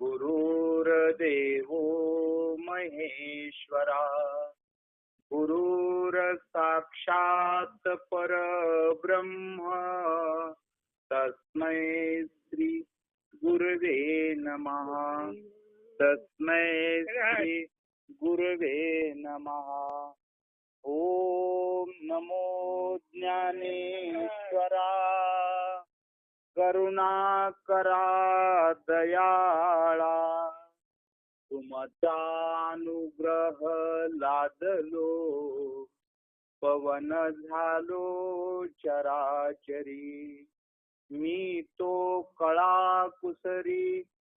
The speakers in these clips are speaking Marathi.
गुरुर्देवो महेश्वरा गुरुर साक्षात परब्रह्म तस्मै श्री गुरवे नमः तस्मै श्री गुरवे नमः। ओम नमो ज्ञानेश्वरा करुणाकरा दयाळा तुमचा अनुग्रह लादलो पवन झालो चराचरी मी तो कळा कुसरी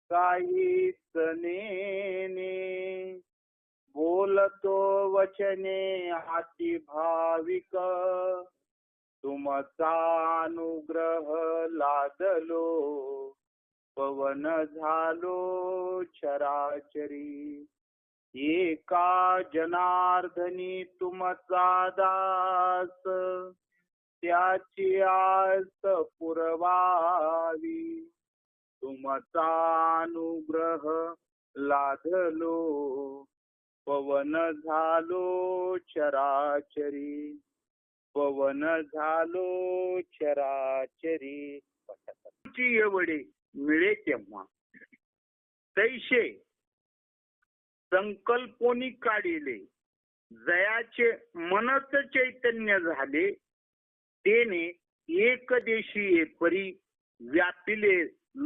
काहीच नेने बोलतो वचने अति भाविक तुमचा अनुग्रह लादलो पवन झालो चराचरी एका जनार्दनी तुमचा दास त्याची आस पुरवावी तुमचा अनुग्रह लादलो पवन झालो चराचरी पवन झालो चराचरी एवढे मिळे तेव्हा तैसे संकल्पोनी काढिले जयाचे मनच चैतन्य झाले तेने एकदेशी परी व्यापिले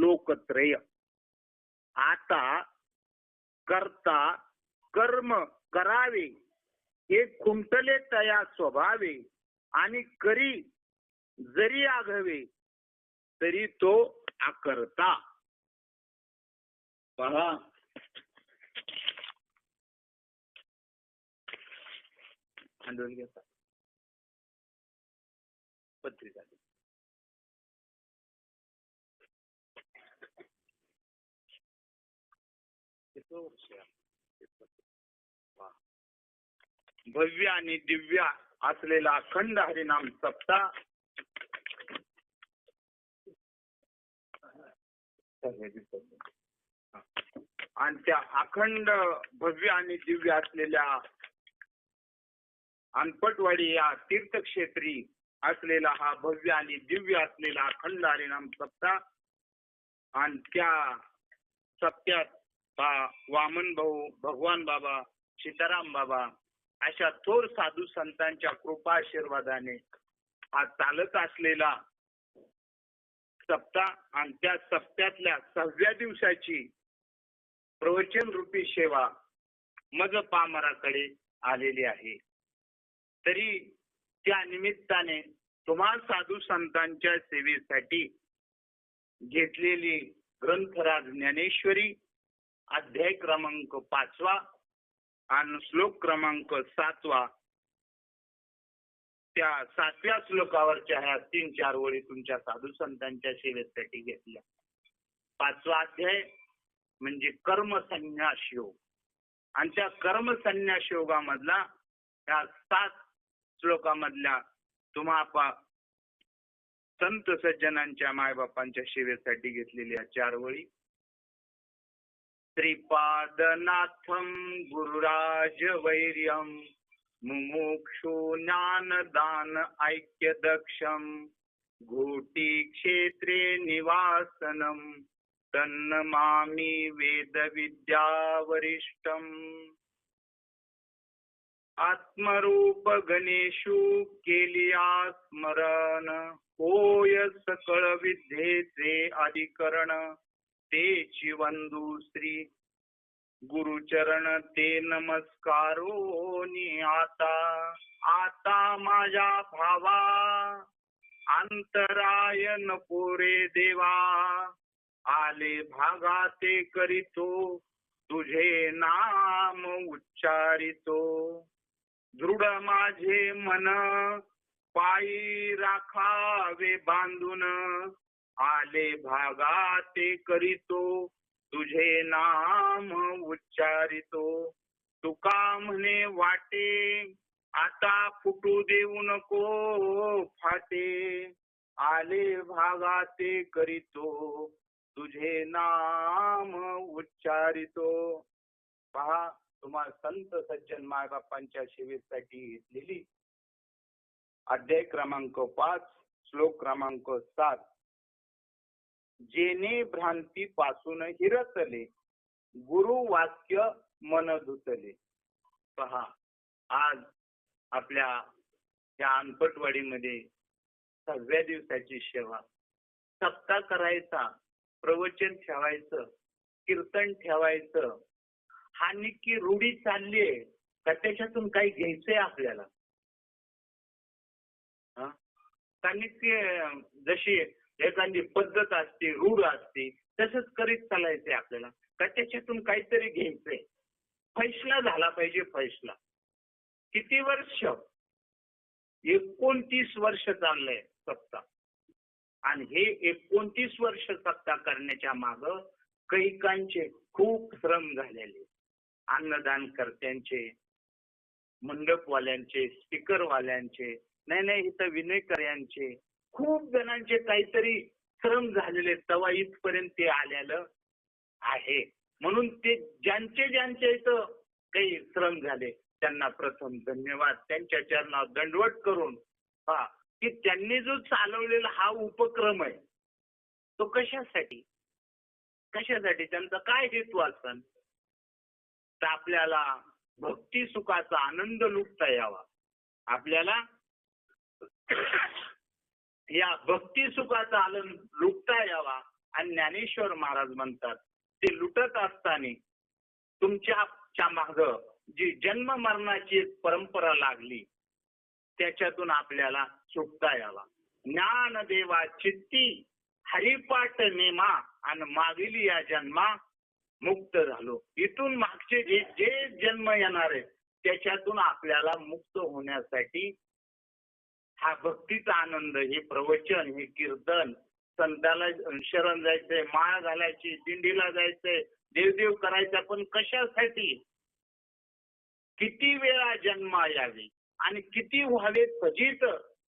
लोकत्रय आता करता कर्म करावे हे खुंटले तया स्वभावे आणि करी जरी आघवे तरी तो आकर्ता। पहा आंदोलन घेता पत्रिका भव्य आणि दिव्य असलेला अखंड हरिनाम सप्ताह आणि त्या अखंड भव्य आणि दिव्य असलेल्या अनपटवाडी या तीर्थक्षेत्री असलेला हा भव्य आणि दिव्य असलेला अखंड हरिनाम सप्ताह आणि त्या सप्त्यात वामन भाऊ भगवान बाबा सीताराम बाबा अशा थोर साधू संतांच्या कृपा आशीर्वादाने हा चालत असलेला सप्ताह आणि त्या सप्त्यातल्या 6व्या दिवसाची प्रवचन रूपी सेवा मज पामराकडे आलेली आहे। तरी त्या निमित्ताने तुम्हा साधू संतांच्या सेवेसाठी घेतलेली ग्रंथराज ज्ञानेश्वरी अध्याय क्रमांक 5 आणि श्लोक क्रमांक 7 त्या 7व्या श्लोकावरच्या ह्या 3-4 ओळी तुमच्या साधू संतांच्या सेवेसाठी घेतल्या। 5वा अध्याय म्हणजे कर्म संन्यास योग आणि त्या कर्म संन्यास योगामधला त्या 7 श्लोकामधल्या तुम्हा संत सज्जनांच्या मायबापांच्या सेवेसाठी घेतलेल्या 4 ओळी। श्रीपादनाथम गुरुराज वैर्यम मुमुक्षु ज्ञानदान ऐक्य दक्षम घोटी क्षेत्रे निवासनम तन्नमामि वेद विद्या वरिष्ठम। आत्मरूप गणेशु केलिया स्मरण होय सकळ विद्येचे अधिकरण तेची वंदू श्री गुरुचरण ते नमस्कारोनी आता माझ्या भावा अंतराय नको रे देवा आले भागाते करीतो तुझे नाम उच्चारितो दृढ माझे मन पायी राखावे बांधून आले भागाते करीतो तुझे नाम उच्चारितो तुका म्हणे वाटे आता फुटू देऊ नको फाटे आले भागाते करीतो तुझे नाम उच्चारितो. पहा, तुम्हा संत सज्जन मायबापांच्या सेवेसाठी घेतलेली अध्याय क्रमांक 5 श्लोक क्रमांक 7. जेने भ्रांती पासून हिरतले, गुरु वाक्य मन धुतले. पहा, आज आपल्या या अनपटवाडीमध्ये 6व्या दिवसाची सेवा, सप्ताह करायचा, प्रवचन ठेवायचं, कीर्तन ठेवायचं, हा निकी रूढी चाललीये का त्याच्यातून काही घ्यायचंय आपल्याला? कारण जशी एखादी पद्धत असते, रूढ असते, तसंच करीत चालायचंय आपल्याला का त्याच्यातून काहीतरी घ्यायचंय? फैसला झाला पाहिजे, फैसला. किती वर्ष? 29 वर्ष चाललंय सप्ताह. आणि हे 29 वर्ष सप्ताह करण्याच्या माग कैकांचे खूप श्रम झालेले, अन्नदान कर्त्यांचे, मंडपवाल्यांचे, स्पीकरवाल्यांचे, नाही इथं विनयकर यांचे, खूप जणांचे काहीतरी श्रम झालेले, तवा इथपर्यंत ते आलेलं आहे. म्हणून ते ज्यांचे इथं काही श्रम झाले त्यांना प्रथम धन्यवाद, त्यांच्या चरणावर दंडवत करून की त्यांनी जो चालवलेला हा उपक्रम आहे तो कशासाठी त्यांचा काय हेतू असेल तर आपल्याला भक्ती सुखाचा आनंद लुटता यावा, आपल्याला या भक्ती सुखाचा आनंद लुटता यावा. आणि ज्ञानेश्वर महाराज म्हणतात ते लुटत असताना तुमच्या माग जी जन्म मरणाची एक परंपरा लागली त्याच्यातून आपल्याला सुटता यावा. ज्ञान देवा चित्ती हरिपाठ नेमा आणि मागील या जन्मा मुक्त झालो. इथून मागचे जे जन्म येणार आहे त्याच्यातून आपल्याला मुक्त होण्यासाठी हा भक्तीचा आनंद, हे प्रवचन, हे कीर्तन, संताला शरण जायचंय, माळ घालायची, दिंडीला जायचंय, देवदेव करायचा, पण कशासाठी? किती वेळा जन्मा यावी आणि किती व्हावे फजित,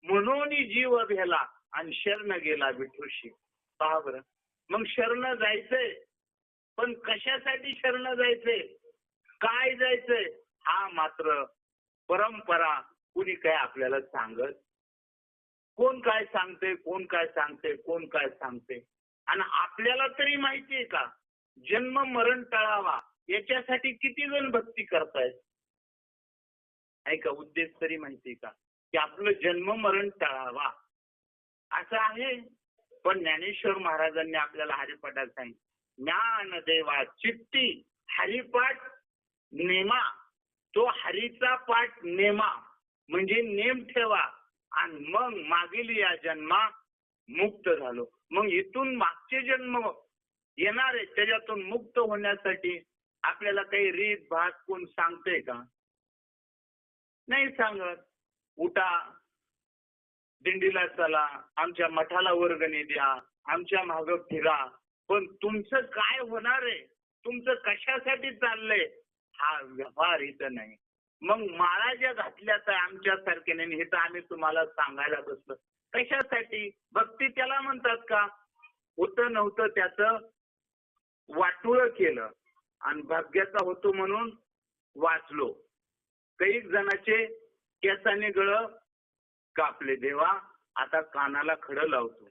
म्हणून जीव भेला आणि शरण गेला विठूशी. पहा बरं, मग शरण जायचंय, पण कशासाठी शरण जायचंय, काय जायचंय, हा मात्र परंपरा कुणी काय आपल्याला सांगत, कोण काय सांगते. आणि आपल्याला तरी माहितीये का जन्म मरण टळावा याच्यासाठी किती जण भक्ती करतायत? आहे का उद्देश तरी माहितीये का की आपलं जन्म मरण टळावा असं आहे? पण ज्ञानेश्वर महाराजांनी आपल्याला हरिपाठात सांगितलं, ज्ञान देवा चित्ती हरिपाठ नेमा. तो हरीचा पाठ नेमा म्हणजे नेम ठेवा आणि मग मागील या जन्मा मुक्त झालो. मग इथून मागचे जन्म येणार आहे त्याच्यातून मुक्त होण्यासाठी आपल्याला काही रीत भात कोण सांगते का? नाही सांगत. उठा, दिंडीला चला, आमच्या मठाला वर्गणी द्या, आमच्या मागं फिरा, पण तुमचं काय होणार आहे, तुमचं कशासाठी चाललंय हा व्यवहार इथं नाही. मग माळा ज्या घातल्यात आमच्या सारख्याने हे तर आम्ही तुम्हाला सांगायला बसलो कशासाठी? भक्ती त्याला म्हणतात का? होतं नव्हतं त्याचं वाटोळं केलं आणि भाग्याचा होतो म्हणून वाचलो. काही जणांचे केसाने गळ कापले, देवा आता कानाला खडं लावतो,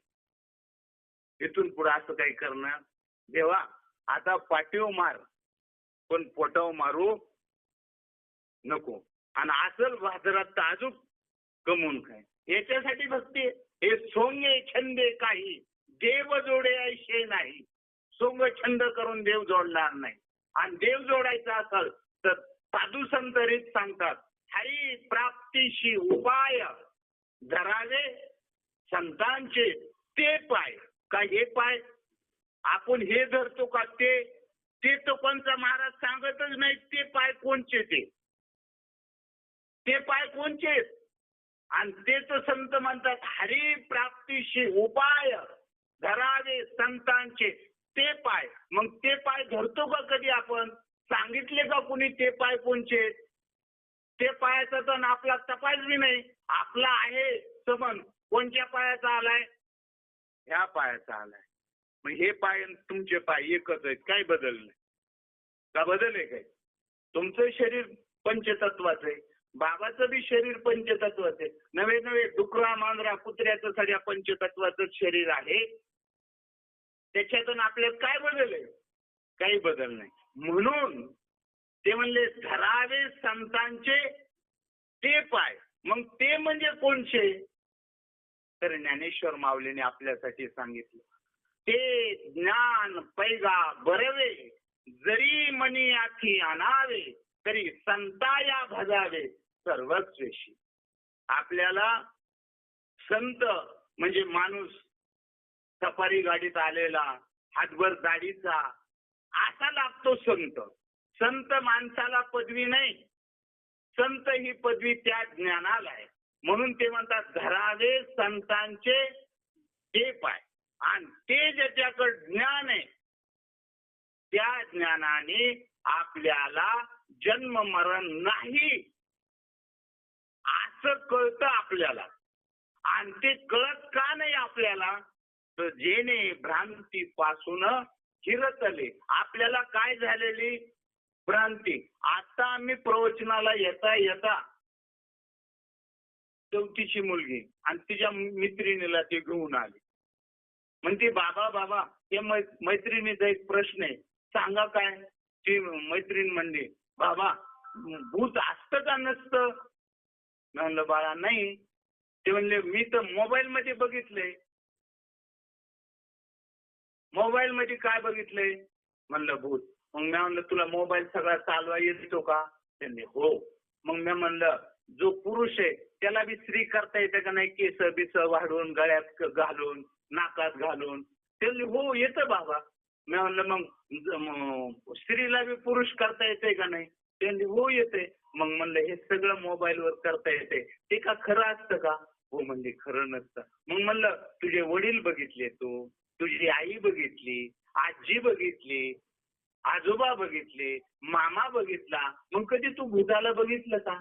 इथून पुढे असं काही करणं, देवा आता पाठीव मार पण पोटाव मारू नको, आणि असल बाजारात ताजूक कमवून खाय. याच्यासाठी भक्ती. हे सोंगे छंदे काही देव जोडे ऐशे नाही. सोंग छंद करून देव जोडणार नाही. आणि देव जोडायचा असेल तर साधू संत रीत सांगतात, हरी प्राप्तीशी उपाय धरावे संतांचे ते पाय. का हे पाय आपण हे धरतो का? ते तो कोणचा महाराज सांगतच नाही. ते पाय कोणचे? ते पाय कोणचे? आणि ते तर संत म्हणतात हरी प्राप्तीशी उपाय धरावे संतांचे ते पाय. मग ते पाय धरतो का कधी आपण? सांगितले का कुणी ते पाय कोणचे? ते पायाचा तर आपला तपास बी नाही. आपला आहे संबंध कोणत्या पायाचा आलाय? ह्या पायाचा आलाय. मग हे पाय आणि तुमचे पाय एकच आहेत, काय बदल नाही का? बदल आहे काय? तुमचं शरीर पंचतत्वाचं आहे, बाबाचं बी शरीर पंचतत्वाचं आहे. नवे नवे डुकरा मांजरा कुत्र्याचं सगळ्या पंचतत्वाचं शरीर आहे. त्याच्यातून आपल्यात काय बदल आहे? काही बदल नाही. म्हणून ते म्हणले धरावे संतांचे ते पाय. मग ते म्हणजे कोणचे? तर ज्ञानेश्वर माऊलीने आपल्यासाठी सांगितलं, ते ज्ञान पैगा बरवे, जरी मनी आखी आणावे, तरी संताया भजावे सर्वस्वेशी. आपल्याला संत म्हणजे माणूस सफारी गाडीत आलेला, हातभर दाढीचा, असा लागतो संत. संत माणसाला पदवी नाही, संत ही पदवी त्या ज्ञानाला आहे. म्हणून ते म्हणतात धरावे संतांचे ते पाय. आणि ते ज्याच्याकडे ज्ञान आहे त्या ज्ञानाने आपल्याला जन्म मरण नाही असं कळतं आपल्याला. आणि ते कळत का नाही आपल्याला? तर जेणे भ्रांतीपासून हिरतले. आपल्याला काय झालेली भ्रांती? आता आम्ही प्रवचनाला येता येता चौथीची मुलगी आणि तिच्या मैत्रिणीला ते घेऊन आली. म्हणते बाबा बाबा ते मैत्रिणीचा एक प्रश्न आहे, सांगा काय? ती मैत्रीण म्हणली बाबा भूत असतं का नसतं? म्हणलं बाळा नाही. ते म्हणले मी तर मोबाईल मध्ये बघितलंय. मोबाईल मध्ये काय बघितलंय? म्हणलं भूत. मग मी म्हणलं तुला मोबाईल सगळा चालवा येतो का? त्यांनी हो. मग मी म्हणलं जो पुरुष आहे त्याला बी स्त्री करता येते का नाही? केस बिस वाढवून गळ्यात घालून नाकात घालून? त्यांनी हो येतं बाबा. मी म्हणलं मग स्त्रीला बी पुरुष करता येते का नाही? त्यांनी हो येते. मग म्हणलं हे सगळं मोबाईलवर करता येते, ते का खरं असतं का? हो म्हणजे खरं नसतं. मग म्हणलं तुझे वडील बघितले, तू तुझी आई बघितली, आजी बघितली, आजोबा बघितले, मामा बघितला, मग कधी तू भूताला बघितलं का?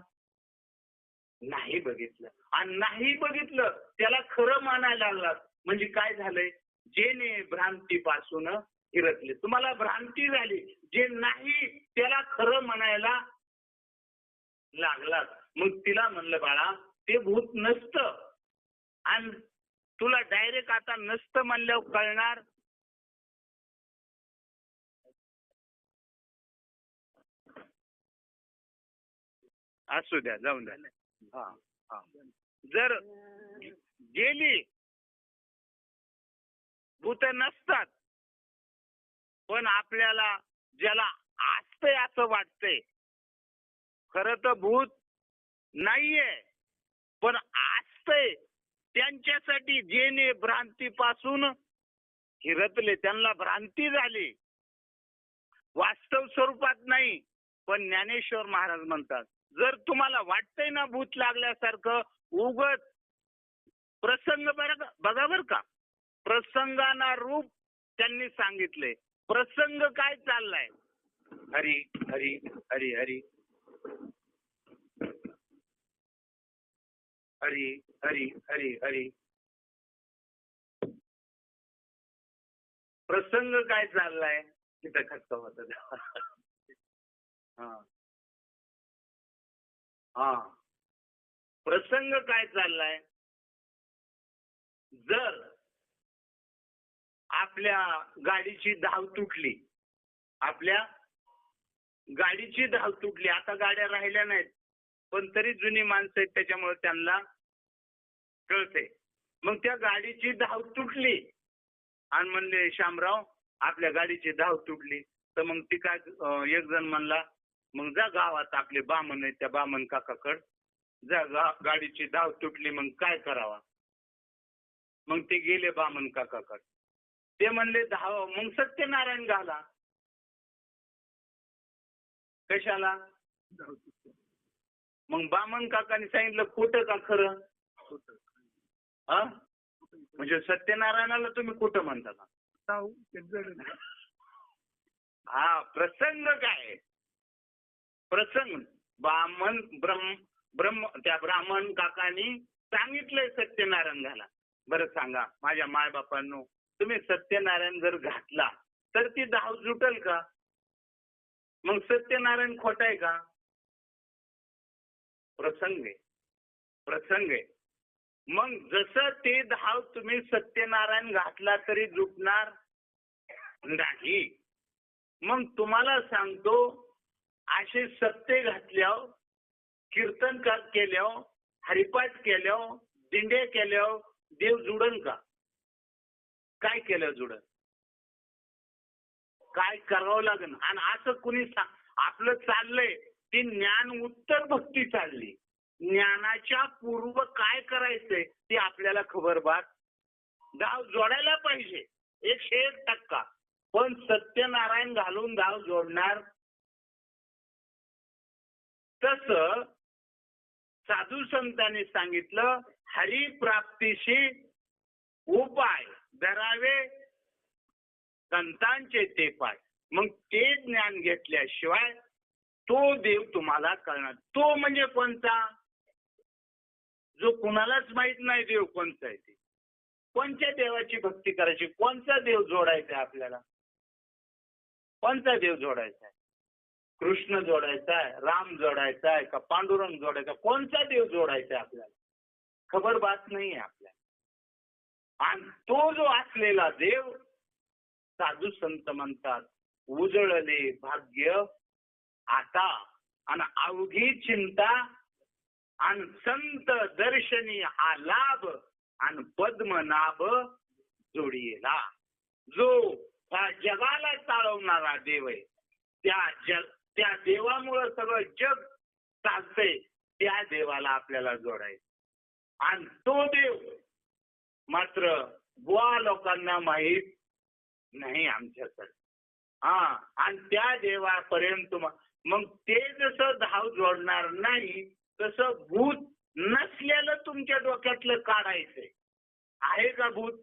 नाही बघितलं. आणि नाही बघितलं त्याला खरं मानायला लागलात म्हणजे काय झालंय? जेने भ्रांतीपासून हिरतले. तुम्हाला भ्रांती झाली, जे नाही त्याला खरं म्हणायला लागलात. मग तिला म्हणलं बाळा ते भूत नसतं. आणि तुला डायरेक्ट आता नसतं म्हणल्यावर कळणार. असू द्या जाऊन द्या. हा हा. जर गेली भूत नसतात, पण आपल्याला ज्याला असतंय असं वाटतंय, खरं तर भूत नाहीये पण असतंय. त्यांच्यासाठी जेने भ्रांतीपासून हिरतले, त्यांना भ्रांती झाली, वास्तव स्वरूपात नाही. पण ज्ञानेश्वर महाराज म्हणतात जर तुम्हाला वाटतंय ना भूत लागल्यासारखं, उगत प्रसंग बघा बर का, प्रसंगाना रूप त्यांनी सांगितले. प्रसंग काय चाललाय? हरी हरी हरी हरी हरी हरी हरी हरी. प्रसंग काय चाललाय? तिथं खटका होत. हा प्रसंग काय चाललाय? जर आपल्या गाडीची धाव तुटली, आपल्या गाडीची धाव तुटली, आता गाड्या राहिल्या नाहीत, पण तरी जुनी माणसं आहेत त्याच्यामुळे त्यांना कळते. मग त्या गाडीची धाव तुटली आणि म्हणले शामराव आपल्या गाडीची धाव तुटली. तर मग ती काय एक जण म्हणला मग जा गावात आपले बामण आहेत त्या बामण काकाकड जा, गाडीची धाव तुटली मग काय करावा? मग ते गेले बामण काकाकड. ते म्हणले धाव. मग सत्यनारायण घाला. कशाला? मग बामण काकांनी सांगितलं खोटं का खरं? हा म्हणजे सत्यनारायणाला तुम्ही खोटं म्हणता का? हा प्रसंग काय? प्रसंग बामण ब्रह्म त्या ब्राह्मण काकांनी सांगितलंय सत्यनारायण घाला. बरं सांगा माझ्या मायबापांनो, तुम्ही सत्यनारायण जर घातला तर ती धाव जुटल का? मग सत्यनारायण खोटा आहे का? प्रसंग आहे, प्रसंग आहे. मग जसं ते धाव तुम्ही सत्यनारायण घातला तरी जुटणार नाही. मग तुम्हाला सांगतो, असे सत्य घातल्यावर, कीर्तन केल्यावर, हरिपाठ केल्यावर, दिंडे केल्यावर देव जुडन का? काय केलं जुडन? काय करावं लागेल? आणि असं कुणी आपलं चाललंय ती ज्ञान उत्तर भक्ती चालली. ज्ञानाच्या पूर्व काय करायचंय ती आपल्याला खबर बात. गाव जोडायला पाहिजे 101%. पण सत्यनारायण घालून गाव जोडणार. तस साधू संतांनी सांगितलं हरिप्राप्तीशी उपाय धरावे संतांचे ते पाय. मग ते ज्ञान घेतल्याशिवाय तो देव तुम्हाला कळणार. तो म्हणजे कोणता? जो कुणालाच माहित नाही देव कोणता आहे ते. कोणत्या देवाची भक्ती करायची? कोणता देव जोडायचा आपल्याला? कोणता देव जोडायचा आहे? कृष्ण जोडायचा आहे, राम जोडायचा आहे का पांडुरंग जोडायचा? कोणता देव जोडायचा आहे आपल्याला? खबर बात नाही आहे आपल्याला. आणि तो जो असलेला देव साधू संत म्हणतात उजळले भाग्य आता आणि अवघी चिंता आणि संत दर्शनी हा लाभ आणि पद्मनाभ जोडीला. जो जगाला चालवणारा देव आहे त्या देवामुळे सगळं जग चालतंय. त्या देवाला आपल्याला जोडायचं. आणि तो देव मात्र बुवा लोकांना माहीत नाही आमच्याकडे. आणि त्या देवापर्यंत मग ते जसं धाव जोडणार नाही तसं भूत नसलेलं तुमच्या डोक्यातलं काढायचंय. आहे का भूत?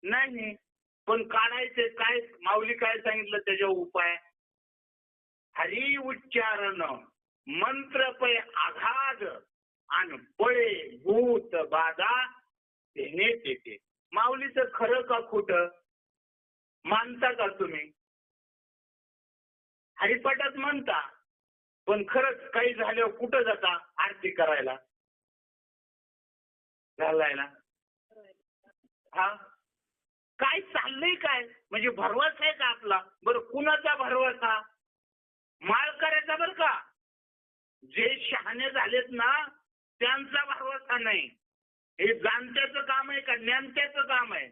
नाही. पण काढायचंय काय? माऊली काय सांगितलं त्याच्या उपाय? हरी उच्चारण मंत्र पै आघात आणि पळे भूत बाधा तेने तेथे. माऊलीचं खरं का खोटं? मानता का तुम्ही? हरिपाठात म्हणता, पण खरंच काही झाल्यावर कुठं जाता आरती करायला? घालायला. हा काय चाललंय काय? म्हणजे भरवसा आहे का आपला? बरं कुणाचा भरवसा? माळ करायचा बरं का. जे शहाणे झालेत ना त्यांचा भरवसा नाही. हे जाणत्याचं काम आहे का ज्ञानत्याचं काम आहे?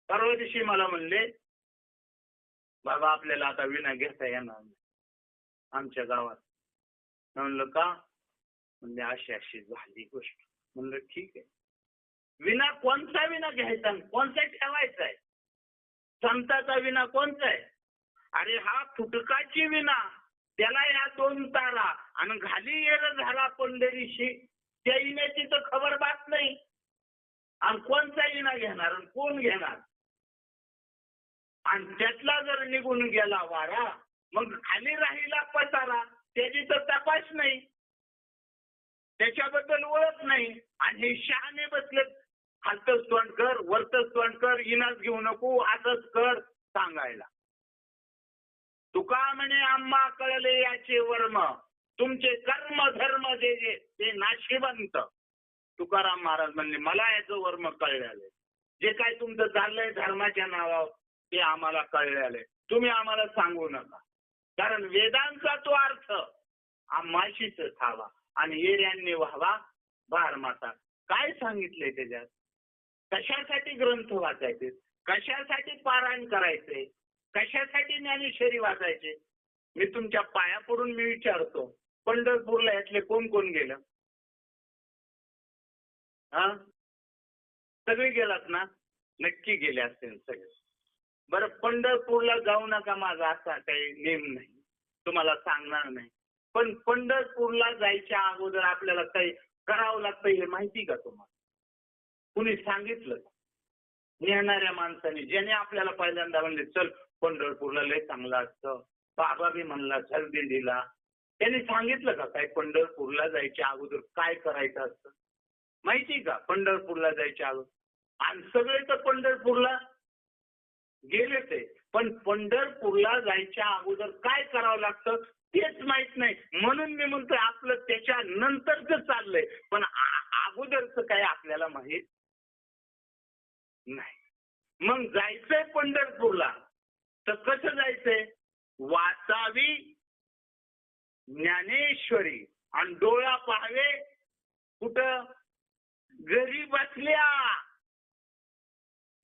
परवा दिवशी मला म्हणले बाबा आपल्याला आता विना घेता येणार नाही आमच्या गावात. म्हणलं का? म्हणजे अशी अशी झाली गोष्ट. म्हणलं ठीक आहे. विना कोणता विना घ्यायचा कोणता ठेवायचा आहे? संताचा विना कोणता आहे? अरे हा फुटकाची विना. त्याला या 2 तारा आणि घाली येर झाला पंढरीशी. त्या विण्याची तर खबर बात नाही. आणि कोणता विना घेणार आणि कोण घेणार? आणि त्यातला जर निघून गेला वारा मग खाली राहिला पसारा. त्याची तर तपास नाही, त्याच्याबद्दल ओळख नाही. आणि हे शहाणे बसले खालतच तोंड कर वरतच तोंड कर इनाच घेऊ नको असंच कर सांगायला. तुका म्हणे आम्हा कळले याचे वर्म तुमचे कर्म धर्म जे जे ते नाशिवंत. तुकाराम महाराज म्हणले मला याचं वर्म कळलेलं. जे काय तुमचं चाललंय धर्माच्या नावावर ते आम्हाला कळलेलं आहे. तुम्ही आम्हाला सांगू नका. कारण वेदांचा तो अर्थ आम्हाशीच ठावा आणि येऱ्यांनी व्हावा भार माता. काय सांगितलंय त्याच्यात? कशासाठी ग्रंथ वाचायचे? कशासाठी पारायण करायचे? कशासाठी ज्ञानेश्वरी वाचायचे? मी तुमच्या पाया पडून मी विचारतो पंढरपूरला यातले कोण कोण गेलं? सगळे गेलात ना? नक्की गेले असतील सगळे. बरं पंढरपूरला जाऊ नका माझा असा काही नेम नाही, तुम्हाला सांगणार नाही. पण पंढरपूरला जायच्या अगोदर आपल्याला काही करावं लागतं हे माहिती का तुम्हाला? कुणी सांगितलं का? नेणाऱ्या माणसाने ज्याने आपल्याला पहिल्यांदा म्हणले चल पंढरपूरला लय चांगलं असतं. बाबा बी म्हणला चल दिंडीला. त्यांनी सांगितलं का काय पंढरपूरला जायच्या अगोदर काय करायचं असतं? माहिती का पंढरपूरला जायच्या अगोदर? आणि सगळे तर पंढरपूरला गेले ते, पण पंढरपूरला जायच्या अगोदर काय करावं लागतं तेच माहित नाही. म्हणून मी म्हणतोय आपलं त्याच्या नंतरच चाललंय, पण अगोदरच काय आपल्याला माहित नाही. मग जायचंय पंढरपूरला तर कसं जायचंय? वाचावी ज्ञानेश्वरी आणि डोळा पाहावे कुठं? घरी बसल्या.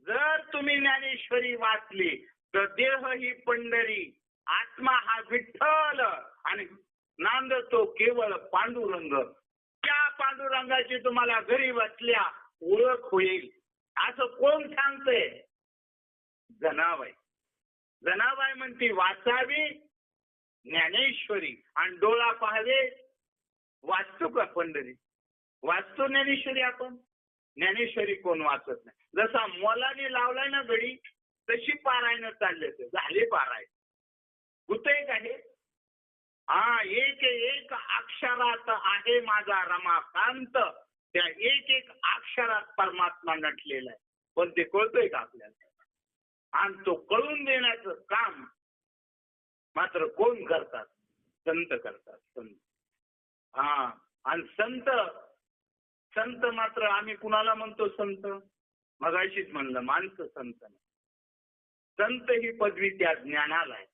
जर तुम्ही ज्ञानेश्वरी वाचली तर देह ही पंढरी, आत्मा हा विठ्ठल आणि नांदतो केवळ पांडुरंग. त्या पांडुरंगाची तुम्हाला घरी बसल्या ओळख होईल. असं कोण सांगतंय? जनाबाई. जनाबाई म्हणती वाचावी ज्ञानेश्वरी आणि डोळा पाहावे. वाचतो का पंढरी? वाचतो ज्ञानेश्वरी आपण? ज्ञानेश्वरी कोण वाचत नाही. जसा मोलाने लावलाय ना गडी तशी पारायण चालले ते झाले पारायण. होतंय का हे? एक एक अक्षरात आहे माझा रमाकांत. त्या एक एक अक्षरात परमात्मा नटलेला आहे. पण ते कळतोय का आपल्याला? आणि तो कळून देण्याचं काम मात्र कोण करतात? संत करतात. संत. आणि संत संत मात्र आम्ही कुणाला म्हणतो संत? मगाशीच म्हणलं माणसं संत नाही. संत ही पदवी त्या ज्ञानाला आहे.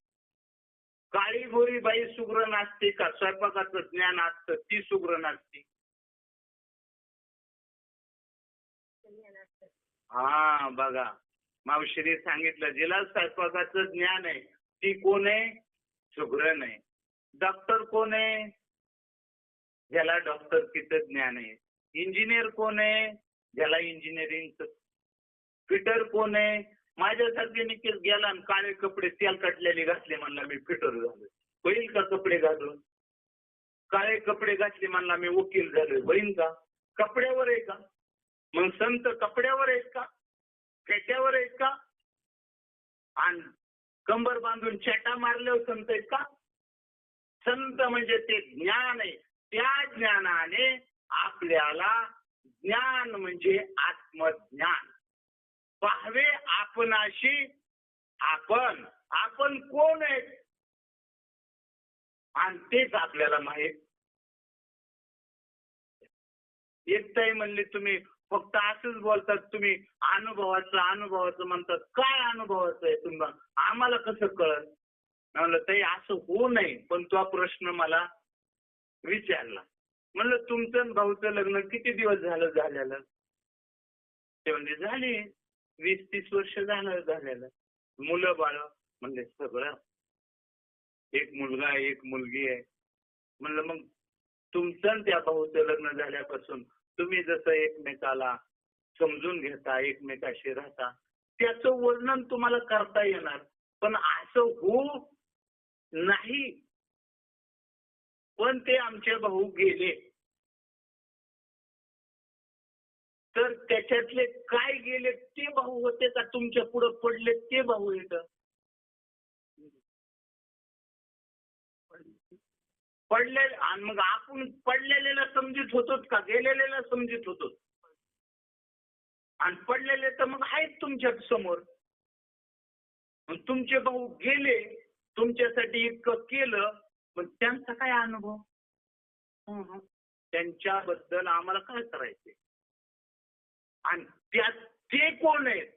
काळी गोरी बाई सुग्र नसते का? स्वयंपाकाचं ज्ञान असतं ती सुग्र नसते. बघा मावशीने सांगितलं जिला स्वयंपाकाचं ज्ञान आहे ती कोण आहे? सुग्र नाही. डॉक्टर कोण आहे? ज्याला डॉक्टरकीचं ज्ञान आहे. इंजिनियर कोण आहे? ज्याला इंजिनिअरिंगचं. फिटर कोण आहे? माझ्यासारखे निकेल गेला आणि काळे कपडे तेल कटलेले घातले म्हणला मी फिटर झालो. होईल का कपडे घालून? काळे कपडे घातले म्हणला मी वकील झालोय. होईल का? कपड्यावर आहे का? मग संत कपड्यावर आहेत का? फेट्यावर आहेत का? आणि कंबर बांधून चेटा मारल्यावर संत आहेत का? संत म्हणजे ते ज्ञान आहे. त्या ज्ञानाने आपल्याला ज्ञान म्हणजे आत्मज्ञान पाहावे आपणाशी. आपण कोण आहे आणि तेच आपल्याला माहित. एकताई म्हणले तुम्ही फक्त असंच बोलतात, तुम्ही अनुभवाचं म्हणतात. काय अनुभवाचं आहे तुम्हाला? आम्हाला कसं कळत? म्हणलं ताई असं होऊ नये, पण तो प्रश्न मला विचारला. म्हणलं तुमचं भाऊचं लग्न किती दिवस झालेलं? ते म्हणजे झाले 20-30 वर्ष झालेलं. मुलं बाळ? म्हणले सगळं. एक मुलगा एक मुलगी आहे. म्हणलं मग तुमचं त्या भाऊचं लग्न झाल्यापासून तुम्ही जसं एकमेकाला समजून घेता, एकमेकाशी राहता, त्याचं वर्णन तुम्हाला करता येणार. पण असं होऊ नाही. पण ते आमचे भाऊ गेले तर त्याच्यातले काय गेले ते भाऊ होते का? तुमच्या पुढे पडले ते भाऊ येतं. पडले आणि मग आपण पडलेल्याला समजित होतोच का? गेलेल्याला समजित होतो. आणि पडलेले तर मग आहेत तुमच्या समोर. तुमचे भाऊ गेले, तुमच्यासाठी इतकं केलं, पण त्यांचा काय अनुभव? त्यांच्याबद्दल आम्हाला काय करायचे? आणि त्यात ते कोण आहेत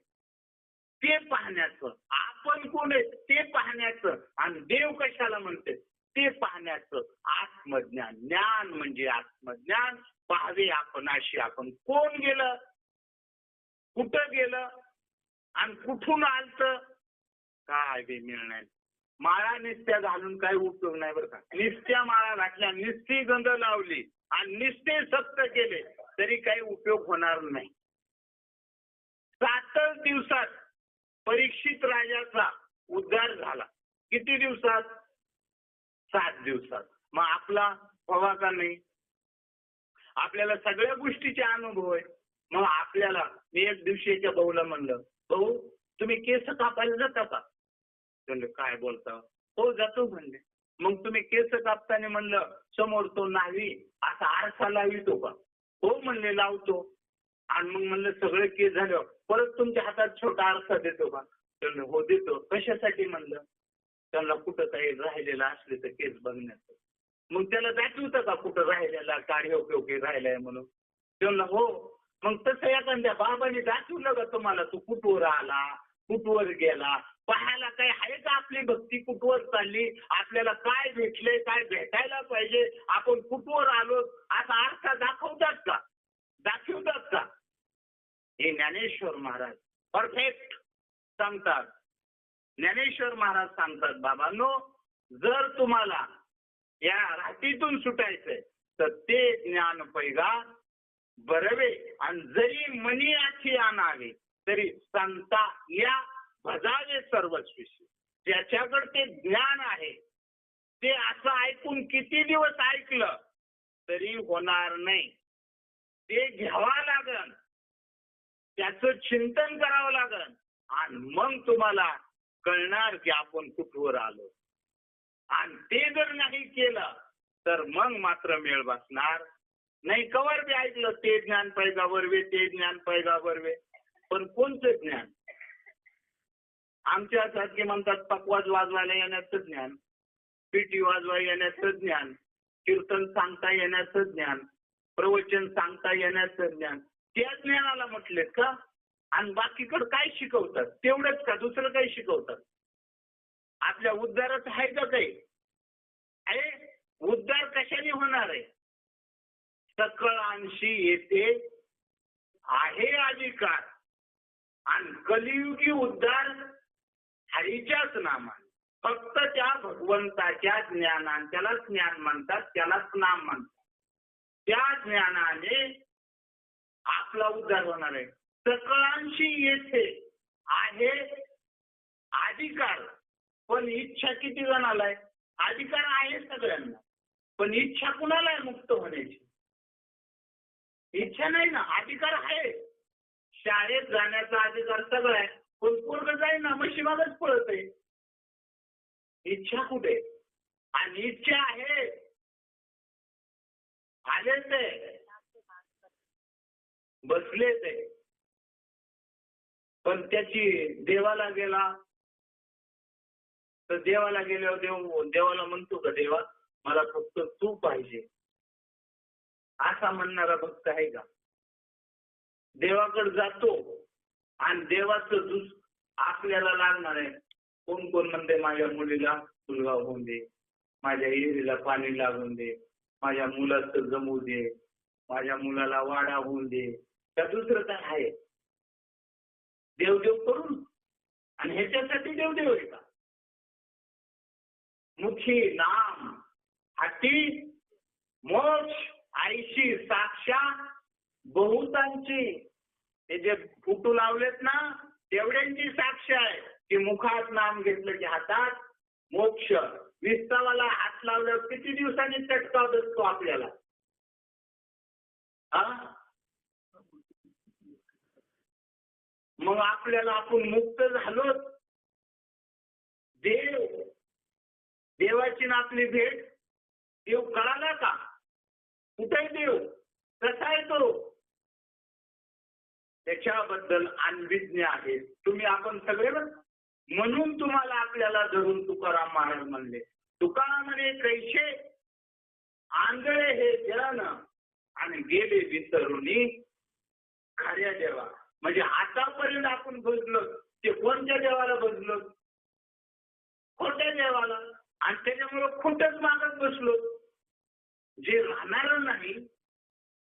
ते पाहण्याचं, आपण कोण आहेत ते पाहण्याचं, आणि देव कशाला म्हणते ते पाहण्याचं आत्मज्ञान. ज्ञान म्हणजे आत्मज्ञान. पाहावे आपणाशी. आपण कोण गेलं, कुठं गेलं आणि कुठून आलतं काय बी मिळणार. माळा निस्त्या घालून काही उपयोग नाही बरं का. निस्त्या माळा घातल्या, निस्ती गंध लावली आणि निस्ते सत्य केले तरी काही उपयोग होणार नाही. 7 दिवसात परीक्षित राजाचा उद्धार झाला. किती दिवसात? 7 दिवसात. मग आपला व्हावा का नाही? आपल्याला सगळ्या गोष्टीचे अनुभव आहे. मग आपल्याला मी एक दिवशी एका भाऊला म्हणलं, भाऊ तुम्ही केस कापायला जाता का? म्हणलं काय बोलता? हो जातो म्हणले. मग तुम्ही केस कापताना म्हणलं समोर तो न्हावी असा आरसा लावितो का? हो म्हणले लावतो. आणि मग म्हणलं सगळे केस झालं परत तुमच्या हातात छोटा आरसा देतो का? त्यांना हो देतो. कशासाठी म्हणलं? त्यांना कुठं काही राहिलेलं असले तर केस बघण्याचं. मग त्याला दाखवतं का कुठं राहिलेला काढ ओके राहिलाय म्हणून? त्यांना हो. मग तसं एखाद्या बाबाने दाखवलं का तुम्हाला तू कुठवर आला, कुठवर गेला? पाहायला काय आहे का आपली भक्ती कुठवर चालली? आपल्याला काय भेटले, काय भेटायला पाहिजे, आपण कुठवर आलो असा अर्थ दाखवतात का? दाखवतात का? हे ज्ञानेश्वर महाराज परफेक्ट सांगतात. ज्ञानेश्वर महाराज सांगतात बाबांनो, जर तुम्हाला या रातीतून सुटायचंय तर ते ज्ञान पैगा बरवे आणि जरी मनी आठी आणावे तरी संता या भजावे सर्वस्वीशी. ज्याच्याकडे ते ज्ञान आहे ते असं ऐकून किती दिवस ऐकलं तरी होणार नाही. ते घ्यावं लागन, त्याचं चिंतन करावं लागन आणि मग तुम्हाला कळणार की आपण कुठवर आलो. आणि ते जर नाही केलं तर मग मात्र मेळ बसणार नाही. कवर बी ऐकलं ते ज्ञान पैगा बरवे, ते ज्ञान पैगा बरवे, पण कोणतं ज्ञान? आमच्यासारखे म्हणतात पकवाज वाजवायला येण्याचं ज्ञान, पिटी वाजवायला येण्याचं ज्ञान, कीर्तन सांगता येण्याचं ज्ञान, प्रवचन सांगता येण्याचं ज्ञान. त्या ज्ञानाला म्हटलेत का? आणि बाकीकडे काय शिकवतात? तेवढंच का? दुसरं काही शिकवतात? आपल्या उद्धाराच आहे का काही? अरे उद्धार कशाने होणार आहे? सकळ अंशी येते आहे अधिकार आणि कलियुगी उद्धार हरीच्याच नामाने, फक्त त्या भगवंताच्या ज्ञानाने, त्यालाच ज्ञान म्हणतात, त्यालाच नाम म्हणतात, त्या ज्ञानाने आपला उद्धार होणार आहे. सकळांशी येथे आहे अधिकार, पण इच्छा किती जणाला आहे? अधिकार आहे सगळ्यांना, पण इच्छा कुणाला आहे मुक्त होण्याची? इच्छा नाही ना, अधिकार आहे. शाळेत जाण्याचा अधिकार सगळं आहे, पण पोरग जाईल ना मशीमागच पळत आहे. इच्छा कुठे? आणि इच्छा आहे, आले ते बसले ते, पण त्याची देवाला गेला तर देवाला गेल्यावर देवाला म्हणतो का देवा मला फक्त तू पाहिजे, असा म्हणणारा भक्त आहे का? देवाकडे जातो आणि देवाचं आपल्याला लागणार आहे. कोण कोण म्हणते माझ्या मुलीला मुलगा होऊन दे, माझ्या विहिरीला पाणी लागून दे, माझ्या मुलाचं जमू दे, माझ्या मुलाला वाडा होऊन दे. त्या दुसरं काय आहे? देवदेव करून आणि ह्याच्यासाठी देवदेव आहे का? मुखी नाम हाती मोक्ष आईशी साक्षा बहुतांची. हे जे फुटू लावलेत ना तेवढ्यांची साक्ष आहे की मुखात नाम घेतलं की हातात मोक्ष. विस्तावाला हात लावल्यावर किती दिवसांनी चटका बसतो आपल्याला? मग आपल्याला आपण मुक्त झालो. देवाची ना आपली भेट. देव कळाला का? कुठे देव? कसा आहे तो? त्याच्याबद्दल अनविज्ञ आहे तुम्ही, आपण सगळे. म्हणून तुम्हाला आपल्याला धरून तुकाराम महाराज म्हणले. तुकाराम म्हणे कैसे आंधळे हे जन आणि गेले विसरूनी खऱ्या देवा. म्हणजे आतापर्यंत आपण बसलो ते कोणत्या देवाला बसलो? खोट्या देवाला. आणि त्याच्यामुळे खोटच मागत बसलो. जे राहणार नाही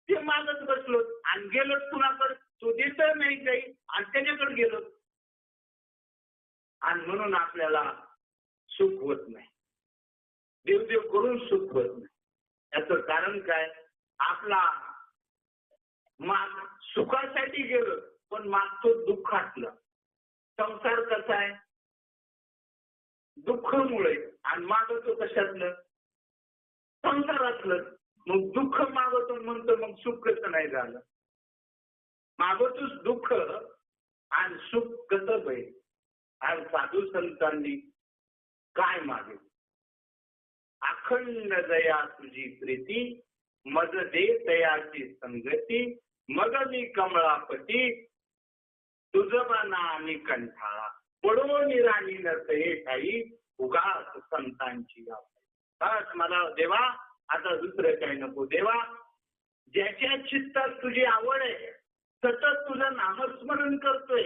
ते मागत बसलो आणि गेलो कुणाकडे तो देत नाही काही आणि त्याच्याकडे गेलो. आणि म्हणून आपल्याला सुख होत नाही. देवदेव करून सुख होत नाही. याचं कारण काय? आपला माग सुखासाठी गेलो पण मागतो दुःखातलं. संसार कसा आहे? दुःखामुळे. आणि मागवतो कशातलं? संसारातलं. मग दुःख मागवतो म्हणतो मग सुख कसं नाही झालं? मागवतोच दुःख आणि सुख कसं पाहिजे? आणि साधू संतांनी काय मागे? अखंड दया तुझी प्रीती मज दे तयाची संगती मग मी कमळापती तुझबना आणि कंठाळा पडून राणी नसते ठाई उगाच संतांची बस मला देवा आता दुसरं काही नको देवा. ज्याच्या चित्तात तुझी आवड आहे सतत तुझं नामस्मरण करतोय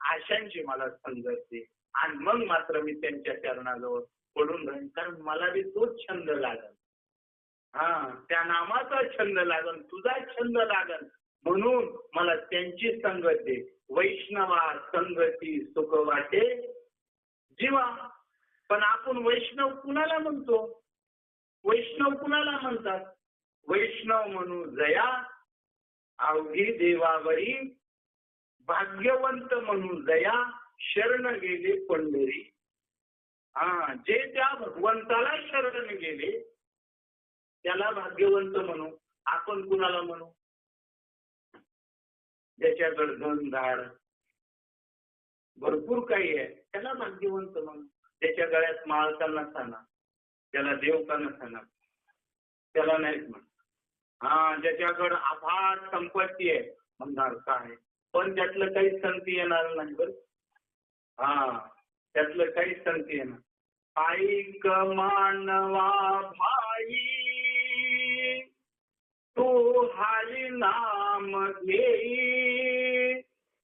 आशांची मला संगत दे आणि मग मात्र मी त्यांच्या चरणाजवळ पडून राहीन. कारण मला बी तोच छंद लागल. त्या नामाचा छंद लागल तुझा छंद लागल म्हणून मला त्यांची संगत दे. वैष्णवा संगती सुख वाटे जीवा. पण आपण वैष्णव कुणाला म्हणतो? वैष्णव कुणाला म्हणतात? वैष्णव म्हणू जया अवघी देवावरी भाग्यवंत म्हणू जया शरण गेले पंढरी. जे त्या भगवंताला शरण गेले त्याला भाग्यवंत म्हणू. आपण कुणाला म्हणू? ज्याच्याकडे धनधार भरपूर काही आहे त्याला भाग्यवंत म्हणू. त्याच्या गळ्यात माळ का नसाना त्याला देव का नसाना त्याला नाहीच म्हण. ज्याच्याकडे अफाट संपत्ती आहे म्हणणार काय पण त्यातलं काही संगती येणार नाही. बरं त्यातलं काही संगती येणार. ऐक मानवा भाई तू हरी नाम घेई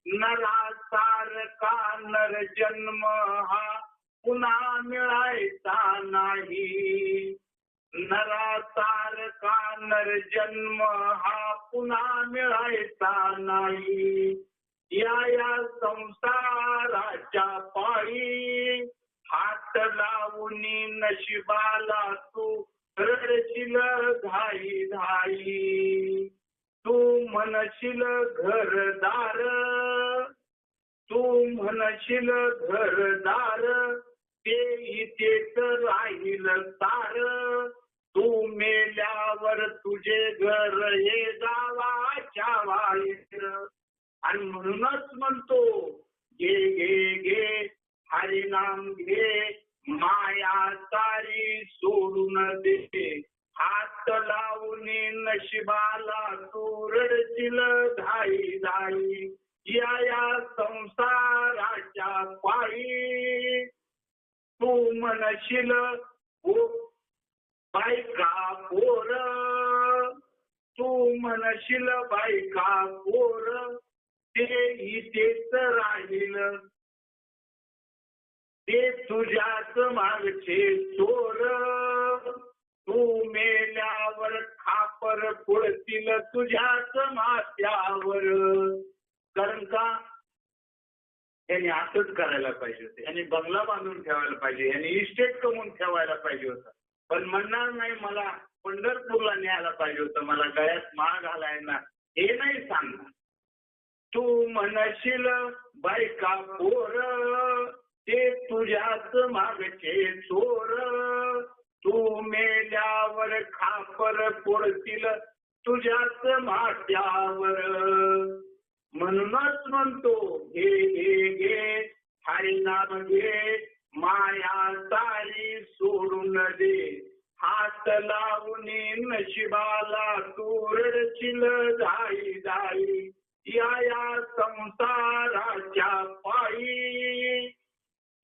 नरासार का नर जन्म हा पुन्हा मिळायचा नाही. नरासार का नर जन्म हा पुन्हा मिळायचा नाही. या संसाराच्या पायी हात लावून नशिबाला तू रडशील घाई घाई. तू म्हणशील घरदार तू म्हणशील घरदार ते इथेच राहील सार. तू मेल्यावर तुझे घर हे गावाच्या बाहेर. आणि म्हणूनच म्हणतो घे घे घे हरिनाम घे माया सारी सोडून दे. हात लावून नशिबाला तू रडशील धाई धाई. या संसाराच्या पायी तू म्हणशील बायका पोर तू म्हणशील बायका पोर ते इथेच राहील. ते तुझ्याच मागचे चोर. तू मेल्यावर खापर पडतील तुझ्याच माथ्यावर. कारण का यांनी असंच करायला पाहिजे होते. यांनी बंगला बांधून ठेवायला पाहिजे. यांनी इस्टेट कमवून ठेवायला पाहिजे होतं. पण म्हणणार नाही मला पंढरपूरला न्यायला पाहिजे होतं मला गळ्यात माळ घालायला हे नाही सांगणार. तू म्हणशील बायका पोर ते तुझ्याच मागचे चोर. तू मेल्यावर खापर पोडतील तुझ्याच माथ्यावर. म्हणूनच म्हणतो घे घे घे हरिनाम घे माया सारी सोडून दे. हात लावून नशिबाला तू रडशील धाई धाई. या संसाराच्या पायी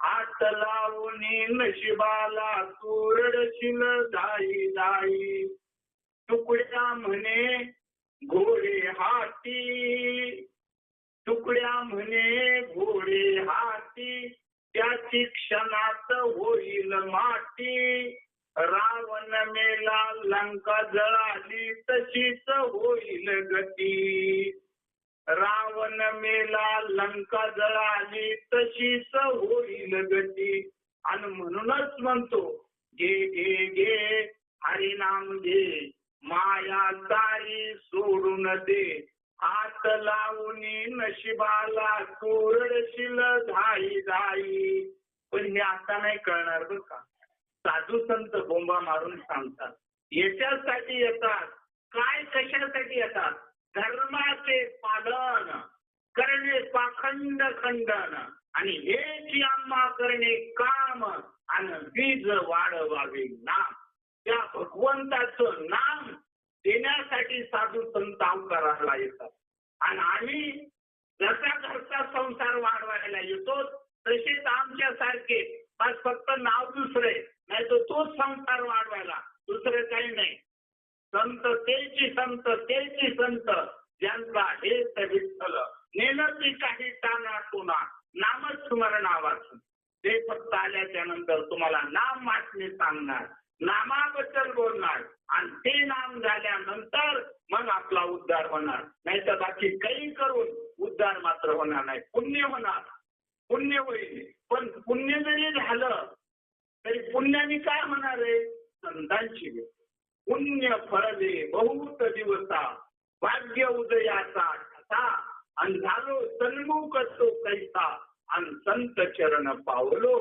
हात लावून नशिबाला तू रडशील धाई धाई. तुकड्या म्हणे घोडे हाती तुकड्या म्हणे घोडे हाती त्याची क्षणात होईल माती. रावण मेला लंका जळाली तशीच होईल गती. रावण मेला लंका जळाली तशीच होईल गती. आणि म्हणूनच म्हणतो घे घे घे हरिनाम घे माया सारी सोडून दे. हात लावून नशिबाला तू रडशील धाई धाई. पण हे आता नाही कळणार बरं का. साधू संत बोंबा मारून सांगतात याच्यासाठी येतात. काय कशासाठी येतात? धर्माचे पालन करणे पाखंड खंडन आणि हेच आम्हा करणे काम आणि बीज वाढवावे नाम. त्या भगवंताचं नाम देण्यासाठी साधू संत अवताराला येतात. आणि आम्ही जसा घरचा संसार वाढवायला येतो तसेच आमच्यासारखे बस फक्त नाव दुसरे नाही तर तोच संसार वाढवायला दुसरे काही नाही. संत तेची संत ज्यांचा हेत विठ्ठल नेनती काही ताना तुना नामस्मरणा वाचून ते फक्त आल्याच्या नंतर तुम्हाला नाम वाचणे सांगणार, नामाबद्दल बोलणार आणि ते नाम झाल्यानंतर मग आपला उद्धार होणार. नाही तर बाकी काही करून उद्धार मात्र होणार नाही. पुण्य होणार, पुण्य होईल. पण पुण्य जरी झालं तरी पुण्याने काय होणार आहे? संतांची पुण्य फळले बहुत दिवसा भाग्य उदयाचा ठसा आणि झालो सन्मुख तो कैसा आणि संत चरण पावलो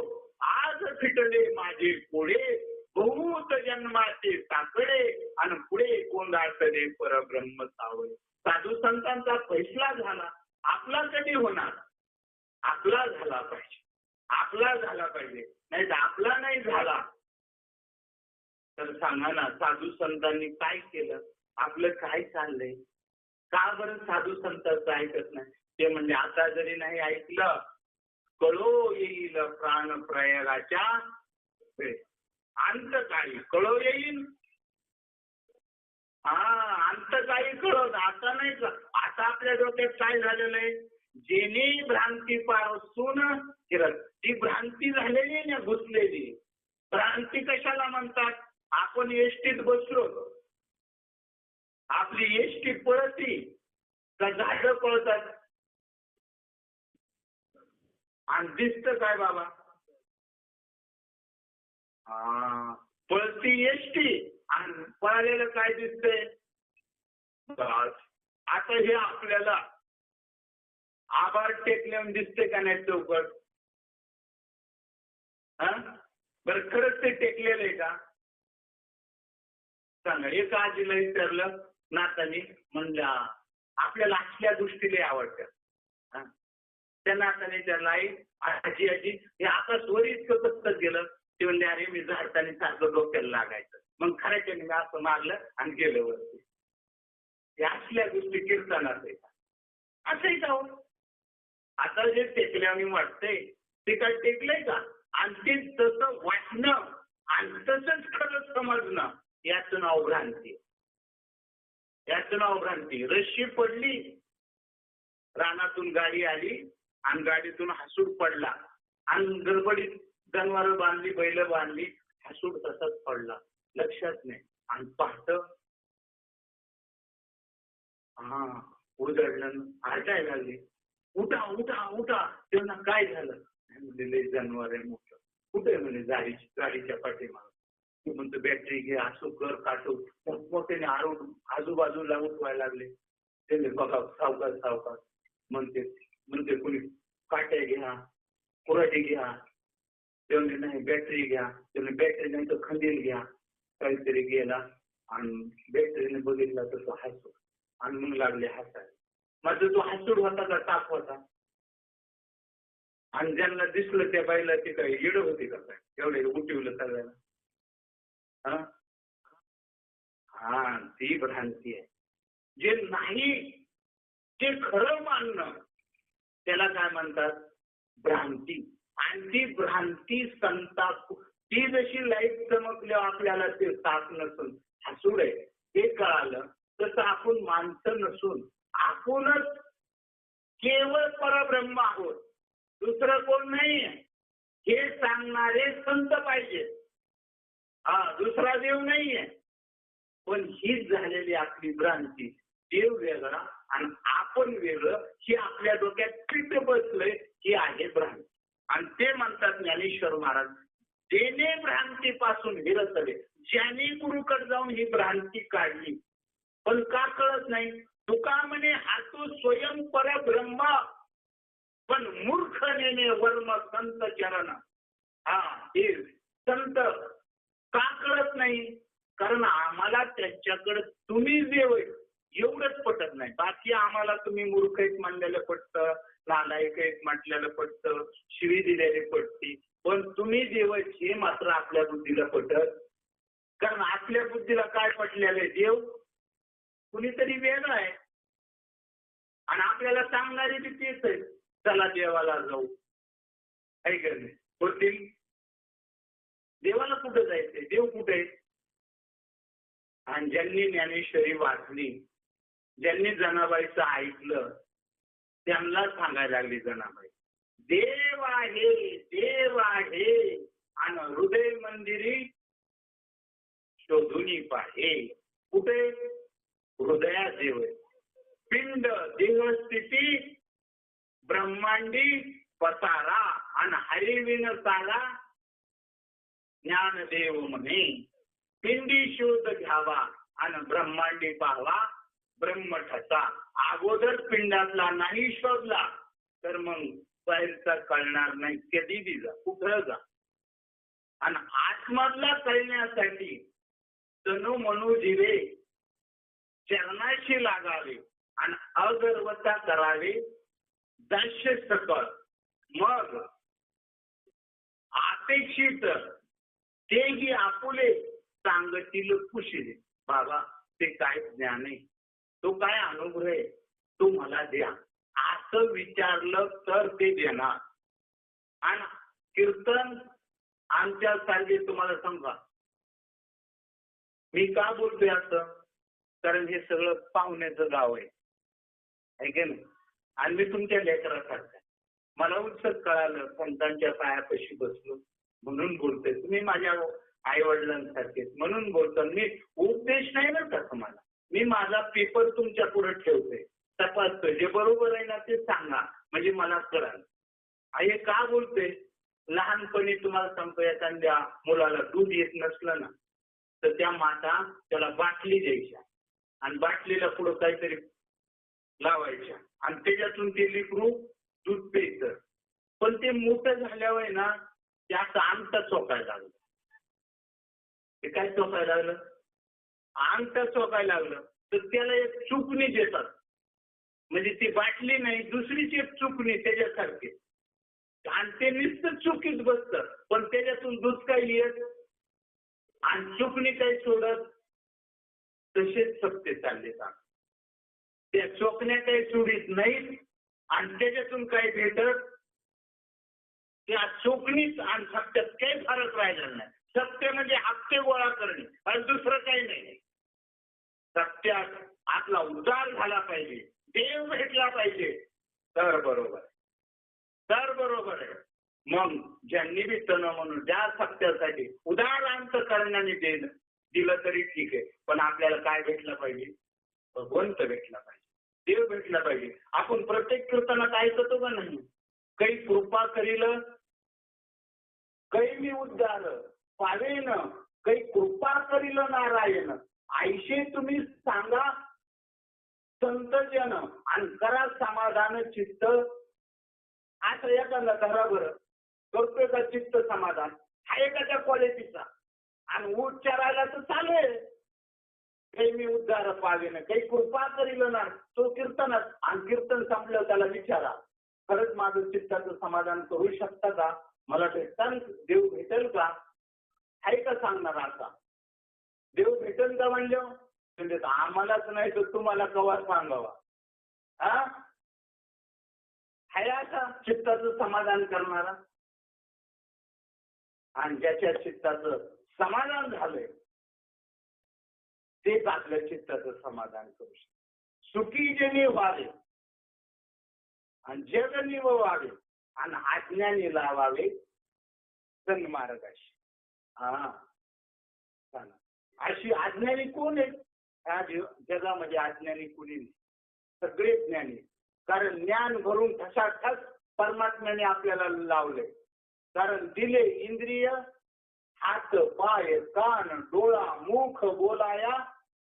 आज फिटले माझे पुढे बहुत जन्माचे साकडे आणि पुढे कोंडाळतले परब्रह्म सावळे. साधू संतांचा फैसला झाला. आपला कधी होणार? आपला झाला पाहिजे, आपला झाला पाहिजे. नाही तर आपला नाही झाला तर सांगा ना, साधू संतांनी काय केलं? आपलं काय चाललंय? का बरं साधू संतांचं ऐकत नाही? ते म्हणजे आता जरी नाही ऐकलं कळो येईल प्राण प्रयागाच्या अंतकाळी कळो येईल. अंतकाळी कळत. आता नाही. आता आपल्या डोक्यात काय झालेलं आहे? जेणे भ्रांती पासून ती भ्रांती झालेली आहे ना, घुसलेली. भ्रांती कशाला म्हणतात? आपण एसटीत बसलो, आपली एसटी पळती का झाडं पळतात? आणि दिसत काय बाबा? पळती एसटी आणि पळालेलं काय दिसतंय? आता हे आपल्याला आभार टेकल्यावर दिसते का नाही चौकट? बरं खरंच ते टेकलेलं आहे का? सांगा. एक आजीला विचारलं नातानी, म्हणल्या आपल्याला असल्या दृष्टीला आवडतात. त्या नाताने विचारलं आई आजी हे आकाश वर इतकं कसं गेलं? ते म्हणले अरे मी झाडताना सारखं डोक्याला लागायचं. मग खऱ्याच्या मी असं मारलं आणि गेलं वरती. हे असल्या गोष्टी कीर्तनात आहे का? असंही का? आता जे टेकल्याने वाटतंय ते काय टेकलंय का? आणि ते तसं वाटणं आणि तसंच खरं समजणं याचं नाव भ्रांती. याचं नाव भ्रांती. रशी पडली, रानातून गाडी आली आणि गाडीतून हासूड पडला आणि गडबडीत जनावर बांधली, बैल बांधली, हासूड तसंच पडला, लक्षात नाही. आणि पहाट उजळलं, आरडायला लागली, उठा उठा उठा. तेव्हा काय झालं? जनावर आहे मोठं. कुठे म्हणे? गाडीच्या पाठीमागं. तू म्हणतो बॅटरी घे, असं कर काटू. मोठमोठ्याने आजूबाजूला उठवायला लागले. ते बघा सावकाश सावकाश म्हणते कुणी काट्या घ्या, कुऱ्हाडी घ्या. तेवढे नाही बॅटरी घ्या. तेवढे बॅटरी नाही तर खंदील घ्या. काहीतरी गेला आणि बॅटरीने बघितला तसं हसू आणि मग लागले हसायला. माझा तो हसूड होता का ताप होता? आणि ज्यांना दिसलं त्या बाईला ते काय येड होते का काय? एवढे उठवलं सगळ्याला. ती भ्रांती आहे. जे नाही ते खरं मानणं त्याला काय म्हणतात? भ्रांती. आणि ती भ्रांती संता ती जशी लाईट चमकल्यावर आपल्याला ते ताप नसून हसूड आहे हे कळालं, तसं आपण माणसं नसून आपणच केवळ परब्रह्म आहोत, दुसरं कोण नाही हे सांगणारे संत पाहिजे. दुसरा देव नाहीये. पण हीच झालेली आपली भ्रांती. देव वेगळा आणि आपण वेगळं ही आपल्या डोक्यात फिट बसलंय, ही आहे भ्रांती. आणि ते म्हणतात ज्ञानेश्वर महाराज, जेणे भ्रांतीपासून विरतले. ज्याने गुरुकडे जाऊन ही भ्रांती काढली. पण का कळत नाही? तुका म्हणे हा तू स्वयं परब्रह्म, पण मूर्ख नेने वर्म संत चरण. हे संत का कळत नाही? कारण आम्हाला त्यांच्याकडे तुम्ही देव एवढंच पटत नाही. बाकी आम्हाला तुम्ही मूर्ख एक मानलेलं पटतं, नालायक एक म्हटलेलं पटतं, शिवी दिलेली पटती. पण तुम्ही देव हे मात्र आपल्या बुद्धीला पटत. कारण आपल्या बुद्धीला काय पटलेलं आहे? देव कुणीतरी वेगळं आहे. आणि आपल्याला सांगणारे बी तेच आहेत, चला देवाला जाऊ. ऐक होतील. देवाला कुठं जायचंय, देव कुठे? आणि ज्यांनी ज्ञानेश्वरी वाचली, ज्यांनी जनाबाईचं ऐकलं, त्यांना सांगायला लागली जनाबाई, देव आहे, देव आहे, आणि हृदय मंदिरी शोधून पाहे. कुठे? हृदयात देव आहे. पिंड देहस्थिती ब्रह्मांडी पसारा, आणि हरिविन सारा ज्ञानदेव म्हणे. पिंडी शोध घ्यावा आणि ब्रह्मांडी पाहावा, ब्रह्म ठसा. अगोदर पिंडातला नाही शोधला तर मग बाहेरचा कळणार नाही. कधी बी जा, कुठं जा. आणि आतमधला कळण्यासाठी तनु मनु जीवे चरणाशी लागावे आणि अगर्वता करावे दास्य सकळ. मग अपेक्षित तेही आपुले सांगतील कुशीले. बाबा ते काय ज्ञान आहे, तो काय अनुभव आहे, तो मला द्या, असं विचारलं तर ते देणार. आणि कीर्तन आमच्यासारखे तुम्हाला समजा, मी का बोलतोय असं, कारण हे सगळं पाहुण्याचं गाव आहे की नाही. आणि मी तुमच्या लेकरासारखं, मला उत्सव कळालं, संतांच्या पायापाशी बसलो म्हणून बोलतोय. तुम्ही माझ्या आई वडिलांसारखेच म्हणून बोलतो. मी उपदेश नाही ना तसं मला, मी माझा पेपर तुमच्या पुढे ठेवतोय, तपासतोय, जे बरोबर आहे ना ते सांगा म्हणजे मला कळालं. हे का बोलतोय, लहानपणी तुम्हाला सांगतो, एखाद्या मुलाला दूध येत नसलं ना तर त्या माता त्याला बाटली द्यायच्या आणि बाटलीला पुढं काहीतरी लावायच्या आणि त्याच्यातून ते लेकरू दूध प्यायचं. पण ते मोठं झाल्यावर ना त्याचा अंत चोकायला लागलं. ते काय चोकायला लागलं, अंत चोकायला लागलं तर त्याला एक चुकणी देतात, म्हणजे ती बाटली नाही दुसरीच एक चुकणी त्याच्यासारखी, आणि ते नुसतं चुकीत बसतं. पण त्याच्यातून दूध काही येत आणि चुकणी काही सोडत, तसेच सत्य चालले का. त्या चोकण्या काही सोडित नाहीत आणि त्याच्यातून काही भेटत, त्या चोकणीत आणि सत्यात काही फरक राहिला नाही. सत्य म्हणजे हप्ते गोळा करणे आणि दुसरं काही नाही. सत्यात आपला उद्धार झाला पाहिजे, देव भेटला पाहिजे, तर बरोबर आहे, तर बरोबर आहे. मग ज्यांनी बी तन म्हणून ज्या सत्यासाठी उदार अंतकरणाने दिलं तरी ठीक आहे, पण आपल्याला काय भेटलं पाहिजे, भगवंत भेटला पाहिजे, देव भेटला पाहिजे. आपण प्रत्येक कीर्तनात ऐकतो का नाही, काही कृपा करील काही मी उद्धार पावेन, काही कृपा करील नारायण. आयशे तुम्ही सांगा संतजन आणि करा समाधान चित्त. असं एखादा घराबर करतोय का चित्त समाधान, हा एखाद्या क्वालिटीचा, आणि उच्चारायला तर चालू आहे काही मी उद्धार पावेन काही कृपा करील ना, तो कीर्तनात. आणि कीर्तन संपलं त्याला विचारा, खरंच माझं चित्ताचं समाधान करू शकता का, मला भेटताना देव भेटेल का, आहे का सांगणार. असा देव भेटेल का म्हणलं, म्हणजे आम्हालाच नाही तर तुम्हाला कवा सांगावा. हा आहे असा चित्ताचं समाधान करणारा. आणि ज्याच्या चित्ताचं समाधान झालंय तेच आपल्या चित्ताचं समाधान करू शकतो. सुखी जनी व्हावे आणि जगनी व्हावे आणि अज्ञानी लावावे सन्मार्गाशी. हा अशी अज्ञानी कोण आहे या जगामध्ये, अज्ञानी कोणी नाही, सगळे ज्ञानी. कारण ज्ञान भरून ठसाठस परमात्म्याने आपल्याला लावले. कारण दिले इंद्रिय, हात पाय कान डोळा मुख बोलाया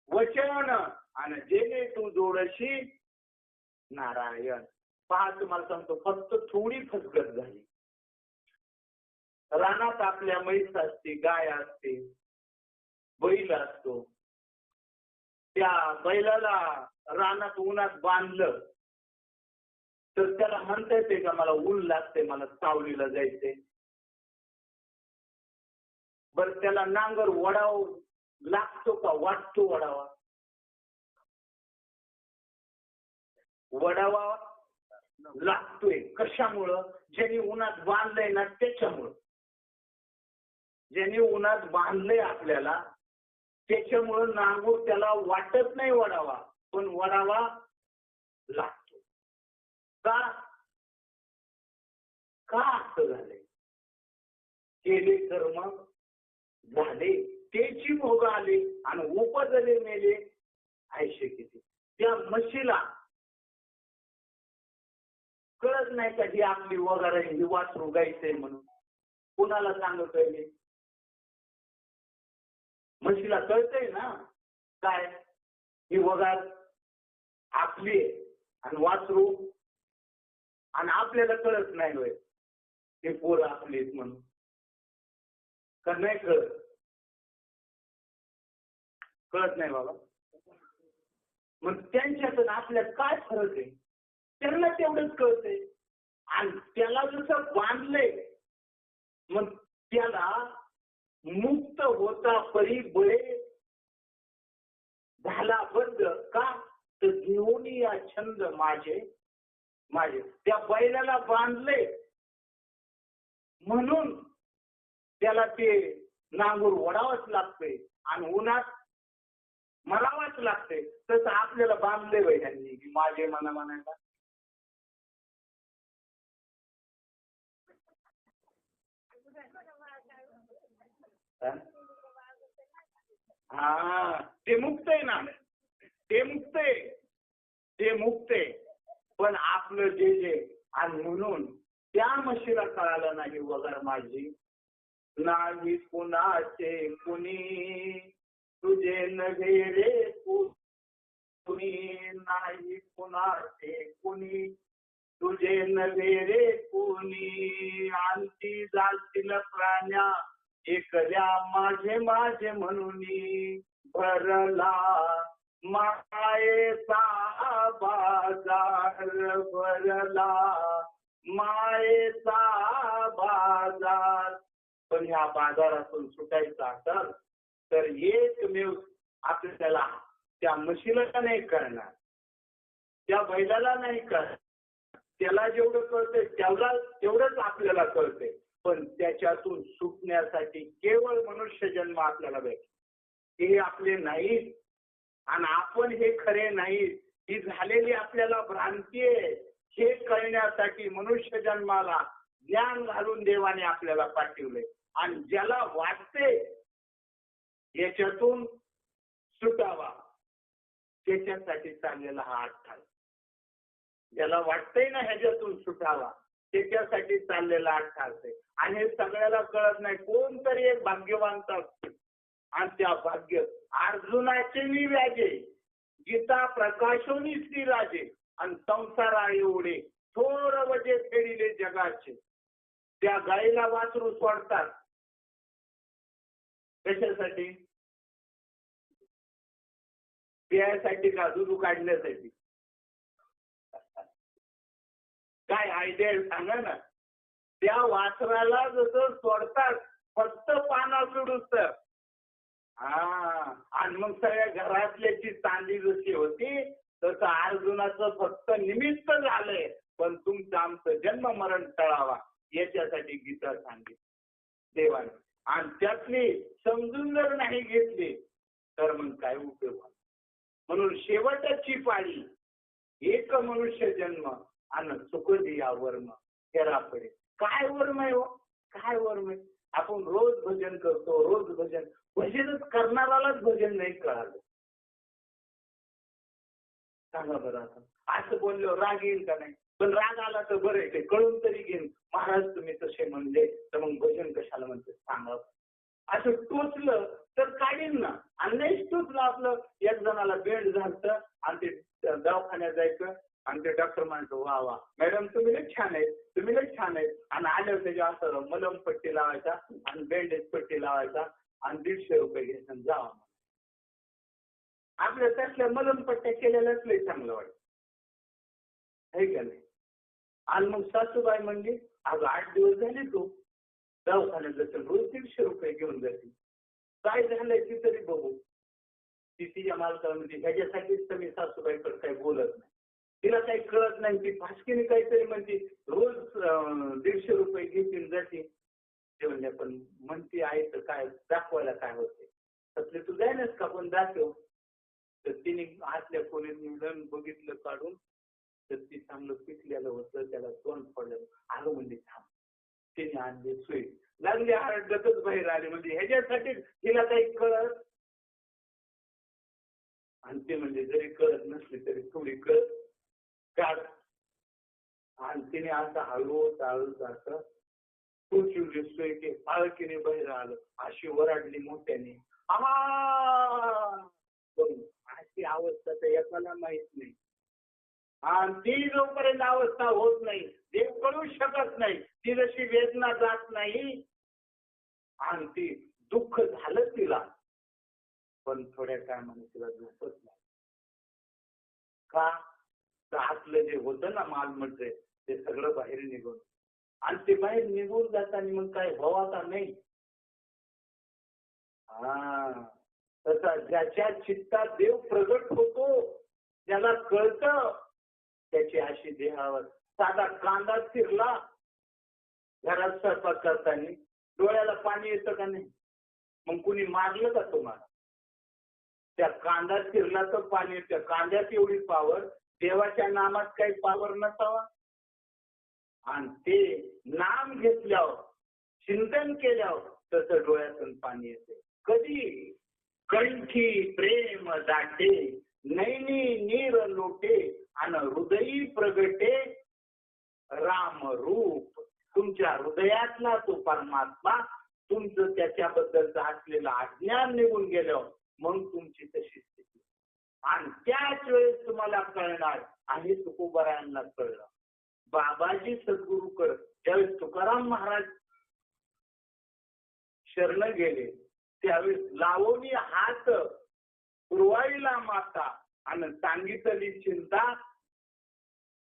वचन, आणि जेणे तू जोडशी नारायण. पहा तुम्हाला सांगतो, फक्त थोडी फसगत झाली. रानात आपल्या म्हैस असते, गाय असते, बैल असतो. त्या बैलाला रानात उन्हात बांधलं तर त्याला म्हणता येते का मला ऊन लागते, मला सावलीला जायचंय. बरं त्याला नांगर वडाव लागतो का, वाटतो वडावा. वडावा लागतोय. कशामुळं? ज्यांनी उन्हात बांधलंय ना त्याच्यामुळं. ज्यांनी उन्हात बांधलंय आपल्याला त्याच्यामुळं नांगूर त्याला वाटत नाही वडावा, पण वडावा लागतो. का का असं झालंय? केले कर्म झाले त्याची भोग आले आणि उपजले मेले आयशे किती. त्या म्हशीला कळत नाही का ही आपली वगैरे ही वासरू गायचंय म्हणून? कुणाला सांगतोय मी? म्हशीला कळतंय ना काय ही वगार आपली आणि वासरू, आणि आपल्याला कळत नाही होय हे पोरं आपलीच म्हणून? का नाही कळत? कळत नाही बाबा. मग त्यांच्यात आपल्यात काय फरक आहे? त्यांना तेवढंच कळतंय. आणि त्याला जसं बांधलंय मग त्याला मुक्त होता परी बळे झाला बंद. का तर घेऊन या छंद माझे माझे. त्या बैलाला बांधले म्हणून त्याला ते नांगूर वडावंच लागतंय आणि उन्हात मरावाच लागतंय. तसं आपल्याला बांधले बैलांनी की माझे मना म्हणायला. हा ते मुक्त आहे ना, ते मुक्त आहे, ते मुक्त आहे. पण आपलं जे जे आणि म्हणून त्या म्हशीला कळालं नाही वगैरे माझी नाही कुणाचे कुणी तुझे नव्हे रे कुणी नाही कुणाचे कुणी तुझे नव्हे रे कुणी आणती जातील प्राण्या एकल्या माझे माझे म्हणून भरला मायेचा बाजार भरला मायेचा बाजार. पण ह्या बाजारातून सुटायचं असेल तर एकमेव आपल्याला त्या म्हशीला नाही करणार, त्या बैलाला नाही करणार. त्याला जेवढं कळतंय तेवढंच आपल्याला कळतंय. पण त्याच्यातून सुटण्यासाठी केवळ मनुष्य जन्म आपल्याला भेटतो. हे आपले नाहीत आणि आपण हे खरे नाहीत. ही झालेली आपल्याला भ्रांती आहे. हे कळण्यासाठी मनुष्य जन्माला ज्ञान घालून देवाने आपल्याला पाठवलंय. आणि ज्याला वाटते याच्यातून सुटावा त्याच्यासाठी चाललेला हा अट्टाल. ज्याला वाटतंय ना ह्याच्यातून सुटावा त्याच्यासाठी चाललेला अट्टाल आहे. आणि हे सगळ्याला कळत नाही. कोणतरी एक भाग्यवानता असतो आणि त्या भाग्य अर्जुनाचे मी व्याजे गीता प्रकाशोनी श्री राजे आणि संसारा एवढे थोर वजे फेडिले जगाचे. त्या गाईला वासरू सोडतात कशासाठी? प्यायसाठी का दूध काढण्यासाठी? काय आयडिया सांगा ना. त्या वासराला जसं सोडतात फक्त पाना सोडून तर आणि मग सगळ्या घरातल्याची चांदी जशी होती तसं अर्जुनाचं फक्त निमित्त झालंय. पण तुमचं आमचं जन्म मरण टळावा याच्यासाठी गीता सांगितली देवाने. आणि त्यातली समजून जर नाही घेतली तर मग काय उपयोग? म्हणून शेवटची पाळी एक मनुष्य जन्म आणि सुख दिया वर्म हेरा पडे. काय वर्म आहे हो? काय वर्म आहे? आपण रोज भजन करतो, रोज भजन. भजनच करणारालाच भजन नाही कळालं. सांगा बरं. आता असं बोललो राग येईल का नाही? पण राग आला तर बरं आहे, कळून तरी घेईन. महाराज तुम्ही तसे म्हणले तर मग भजन कशाला म्हणते सांगा. असं टोचलं तर काढीन ना. आणि नाही टोचलं आपलं एक जणाला बेड झालं आणि ते दवाखान्यात जायचं आणि ते डॉक्टर म्हणतो वा वा मॅडम तुम्ही लई छान आहे, तुम्ही लई छान आहे. आणि आल्यावर त्याच्या असं मलम पट्टी लावायचा आणि बँडेज पट्टी लावायचा आणि 150 रुपये घ्यायचं जावा. आपल्या त्यातल्या मलम पट्ट्या केलेल्याच लई चांगलं वाटतं आहे का नाही? आणि मग सासूबाई म्हणली अगं 8 दिवस झाले तू दवाखान्यात जातील रोज 150 रुपये घेऊन जातील. काय झालंय ती तरी बघू. ती तिच्या मालकाला म्हणजे ह्याच्यासाठीच तर मी सासूबाईकडे काही बोलत नाही. तिला काही कळत नाही. ती फासकीने काहीतरी म्हणते, रोज 150 रुपये घेतील जाते. ते म्हणजे पण म्हणते आहे तर काय दाखवायला काय होते, तसले तू जायनच का पण दाखव. तर तिने आतल्या खोलीत नेलं बघितलं काढून, तर ती चांगलं पिकलेलं होतं, त्याला तोंड पडलं. आलो म्हणजे थांब. तिने आणली सुई, लागली आरडतच बाहेर आले. म्हणजे ह्याच्यासाठी तिला काही कळत. आणि ते म्हणजे जरी कळत नसली तरी थोडी कळत काढ. आणि तिने असं हळूच हळूच असं खुर्ची दिसतोय की पाळकीने बाहेर आलं. अशी ओरडली मोठ्याने, अशी अवस्था तर एकाला माहित नाही. आणि ती जोपर्यंत अवस्था होत नाही, ते कळू शकत नाही. ती जशी वेदना जात नाही आणि ती दुःख झालं तिला, पण थोड्या काळाने तिला दुःखच नाही. का? तर आतलं जे होतं ना मालमत्ते, ते सगळं बाहेर निघून. आणि ते बाहेर निघून जाताना मग काय व्हावा का नाही. तसा ज्याच्या चित्तात देव प्रगट होतो, ज्याला कळतं, त्याची अशी देहावर साधा कांदा चिरला घरात स्वयंपाक करताना डोळ्याला पाणी येतं का नाही. मग कुणी मारलं का तुम्हाला? त्या कांदा चिरला तर पाणी येतं. कांद्यात एवढी पावर, देवाच्या नामात काही पावर नसावा. आणि ते नाम घेतल्यावर, चिंतन केल्यावर तसं डोळ्यातून पाणी येते. कधी? कंठी प्रेम दाटे, नैनी नीर लोटे, आणि हृदयी प्रगटे राम रूप. तुमच्या हृदयातला तो परमात्मा, तुमचं त्याच्याबद्दलचं असलेलं अज्ञान निघून गेलं, मग तुमची तशी स्थिती. आणि त्याच वेळेस तुम्हाला कळणार आहे. तुकोबारायांना कळलं. बाबाजी सद्गुरूकडे ज्यावेळेस तुकाराम महाराज शरण गेले, त्यावेळेस लावणी हात पुरवाईला माता आणि सांगितली चिंता.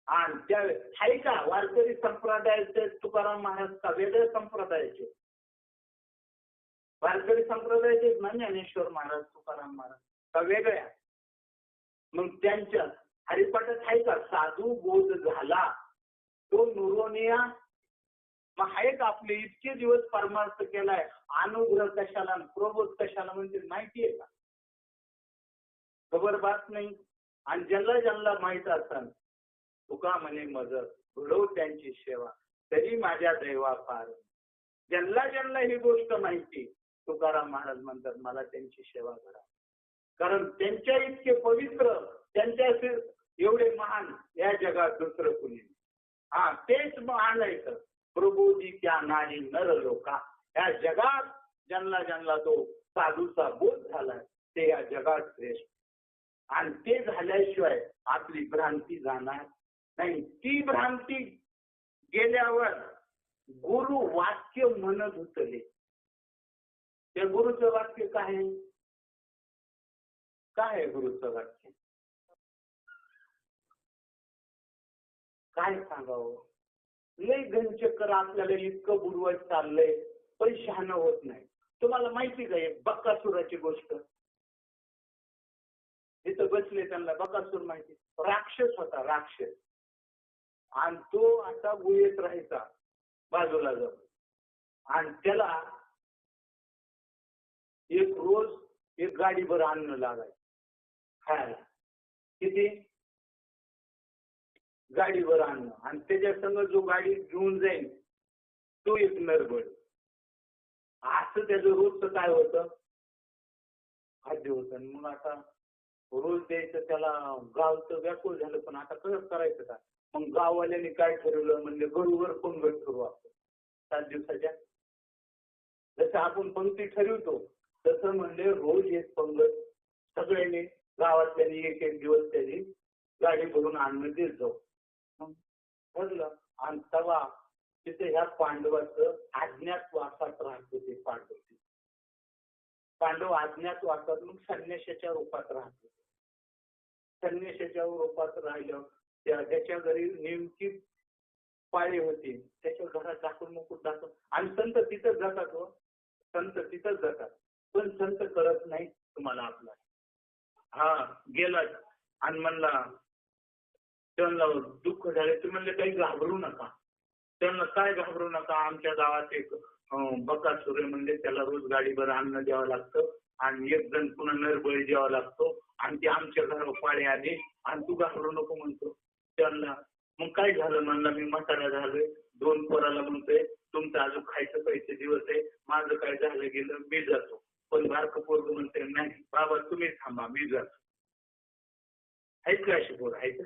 आणि त्यावेळेस आहे का वारकरी संप्रदायाचे तुकाराम महाराज का वेगळ्या संप्रदायाचे? वारकरी संप्रदायाचे ना ज्ञानेश्वर महाराज, तुकाराम महाराज का वेगळ्या? मग त्यांच्या हरिपाठात आहे का साधू बोध झाला तो नुरोनिया? मग आहे का आपले इतके दिवस परमार्थ केलाय, अनुग्रह कशाला प्रबोध कशाला म्हणजे माहिती आहे का? खबर बात नाही. आणि ज्यांना ज्यांना माहित असतात, तुका म्हणे मदत घडव त्यांची सेवा, तरी माझ्या दैवा पार. ज्यांना ज्यांना ही गोष्ट माहिती, तुकाराम महाराज म्हणतात मला त्यांची सेवा करा. कारण त्यांच्या इतके पवित्र, त्यांच्या एवढे महान या जगात दुसरं कुणी. तेच महान आहे. प्रबोधी त्या नारी नर लोका. या जगात ज्यांना ज्यांना तो साधूचा बोध झालाय, ते या जगात श्रेष्ठ. आणि ते झाल्याशिवाय आपली भ्रांती जाणार नाही. ती भ्रांती गेल्यावर गुरु वाक्य म्हणत होतले. त्या गुरुचं वाक्य काय आहे? काय आहे गुरुचं वाक्य? काय सांगावं? लय घनचक्कर आपल्याला इतकं बुडवत चाललंय, पण शहाणं होत नाही. तुम्हाला माहिती का एक बकासुराची गोष्ट? इथं बसले त्यांना बकासूर माहिती. राक्षस होता, राक्षस. आणि तो असा गुहेत राहायचा बाजूला जाऊन. आणि त्याला एक रोज एक गाडीभर अन्न लागायचं खायला. किती? गाडीवर अन्न. आणि त्याच्या संग जो गाडी घेऊन जाईल तो एक नरबळ. असं त्याचं रोजचं काय होतं, खाद्य होतं. मग आता रोज द्यायचं त्याला. गावचं व्याकुळ झालं, पण आता कसं करायचं का? मग गाववाल्यांनी काय ठरवलं, म्हणजे गरुवर पंगत करू आपण 7 दिवसाच्या. जसं आपण पंक्ती ठरवतो तसं म्हणजे रोज एक पंगत सगळ्यांनी गावातल्यानी एक एक दिवस त्याची गाडी भरून अन्न देत जाऊ. मग ठरलं. आणि तेव्हा तिथे ह्या पांडवाचं अज्ञातवासात राहत होते. पांडव अज्ञातवासात मग संन्याशाच्या रूपात राहत होते. संन्याशाच्या रूपात राहिलं. त्याच्या घरी नेमकी पाळी होती, त्याच्या घरात दाखवून मुकुट दाखवून. आणि संत तिथंच जातात हो, संत तिथंच जातात. पण संत करत नाही तुम्हाला आपला. गेला आणि म्हणला त्यांना दुःख झाले. ते म्हणले काही घाबरू नका. त्यांना काय घाबरू नका, आमच्या गावात एक बकासूर आहे म्हणजे त्याला रोज गाडीभर अन्न द्यावं लागतं आणि एक जण पुन्हा नरबळी द्यावा लागतो आणि ते आमच्या घरावर पाळी आली आणि तू घाबरू नको म्हणतो. त्यांना मग काय झालं म्हणलं, मी म्हातारा झालोय, 2 पोराला म्हणतोय तुमचं अजून खायचं पैसे दिवस आहे, माझं काय झालं गेलं मी जातो. पण बारकं पोरगं म्हणतोय नाही बाबा तुम्ही थांबा मी जातो. आहेत का अशी पोरं आहेत?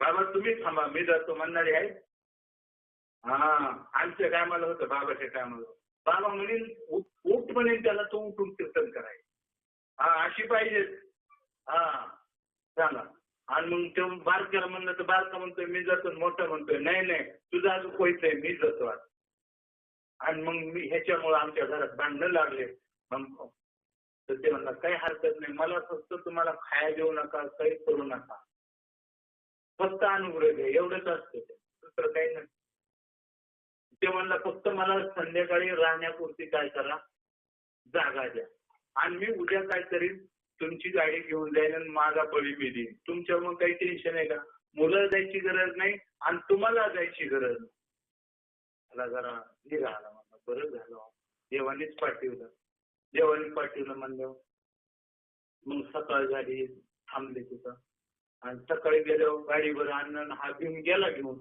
बाबा तुम्ही थांबा मी जातो म्हणणारे आहेत. हा आमच्या टायमाला होतं, बाबाच्या टायमाला बाबा म्हणेन उठ म्हणेन त्याला, तो उठून कीर्तन करायचं. हा अशी पाहिजे. हा सांगा. आणि मग ते बारक्याला म्हणलं तर बारका म्हणतोय मी जातो, मोठा म्हणतोय नाही नाही तुझं अजून कोयचंय मी जातो आज. आणि मग मी ह्याच्यामुळे आमच्या घरात भांडणं लागले. मग तर ते म्हणतात काही हरकत नाही, मला फक्त तुम्हाला खाया देऊ नका, काही करू नका, फक्त अनुग्रह द्या, एवढंच असतं ते, दुसरं काही नाही. ते म्हणलं फक्त मला संध्याकाळी राहण्यापुरती काय करा, जागा द्या आणि मी उद्या काय करीन, तुमची गाडी घेऊन जाईल आणि माझा बळी मी देईन. तुमच्या मग काही टेन्शन आहे का? मुलं जायची गरज नाही आणि तुम्हाला जायची गरज नाही. मला जरा निघाला म्हणलं बरं झालं, देवानीच पाठवलं. देवानी पाठवलं म्हणलं मग सकाळ झाली, थांबले तिथं आणि सकाळी गेलो गाडीवर अन्न, हा भीम गेला घेऊन.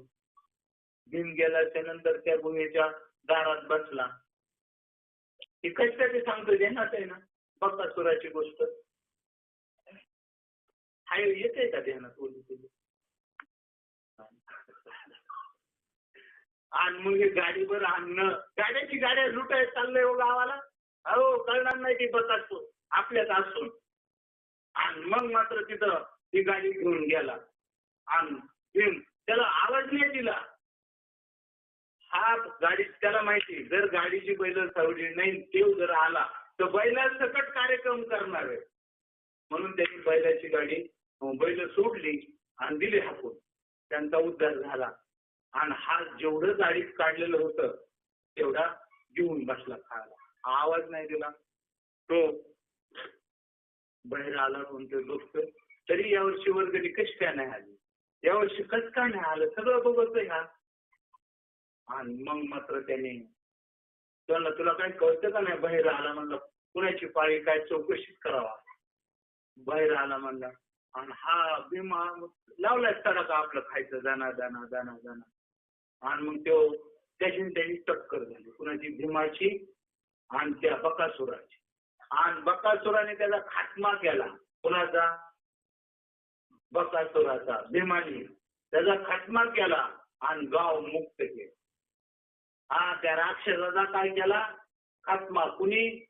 भीम गेला त्यानंतर त्या गुहेच्या दारात बसला. ती कशासाठी सांगतो देण्यात आहे ना, बकासुराची गोष्ट हाय, येते का ध्यानात बोलली तुझी? आणि मग हे गाडीवर अन्न, गाड्याची गाड्या लुटायला चाललंय हो गावाला. अहो कळणार नाही ती बकासूर आपल्यात असून. आणि मग मात्र तिथं ती गाडी घेऊन गेला आणि भीम त्याला आवाज नाही दिला. हा गाडी त्याला माहिती, जर गाडीची बैल सावली नाही, देव जर आला तर बैला सकट कार्यक्रम करणार आहे. म्हणून त्यांनी बैलाची गाडी बैल सोडली आणि दिली हाकून. त्यांचा उद्धार झाला आणि हा जेवढं गाडीत काढलेलं होतं तेवढा घेऊन बसला खायला. आवाज नाही दिला. तो बाहेर आला म्हणतोय बघतोय तरी यावर्षी वर्गणी कशी काय नाही आली, यावर्षी कसं काय नाही आलं, सगळं बघतोय हा. आणि मग मात्र त्याने त्यांना तुला काही कळतं का नाही, बाहेर आला म्हणलं कुणाची पाळी काय चौकशीच करावा. बाहेर आला म्हणला आणि हा भीमा लावलाय तडाखा आपलं खायचं जाणार जाणार जाणार जाणार. आणि मग तो त्याची टक्कर झाली कुणाची, भीमाची आणि त्या बकासुराची. आणि बकासुराने त्याचा खात्मा केला. कुणाचा? बकासुराचा. भीमाने त्याचा खात्मा केला आणि गाव मुक्त केलं. हा त्या राक्षसाचा काय केला? खात्मा. कुणी?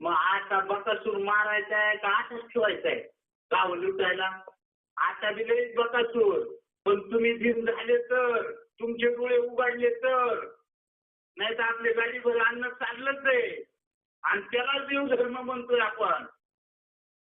मग आता बकासूर मारायचा आहे का आताच ठेवायचा आहे गाव लुटायला? आता बी लईच बकासूर, पण तुम्ही भीम झाले तर, तुमचे डोळे उघडले तर, नाही तर आपले गाडीवर अन्न चाललंच आहे. आणि त्याला देव धर्म म्हणतोय आपण.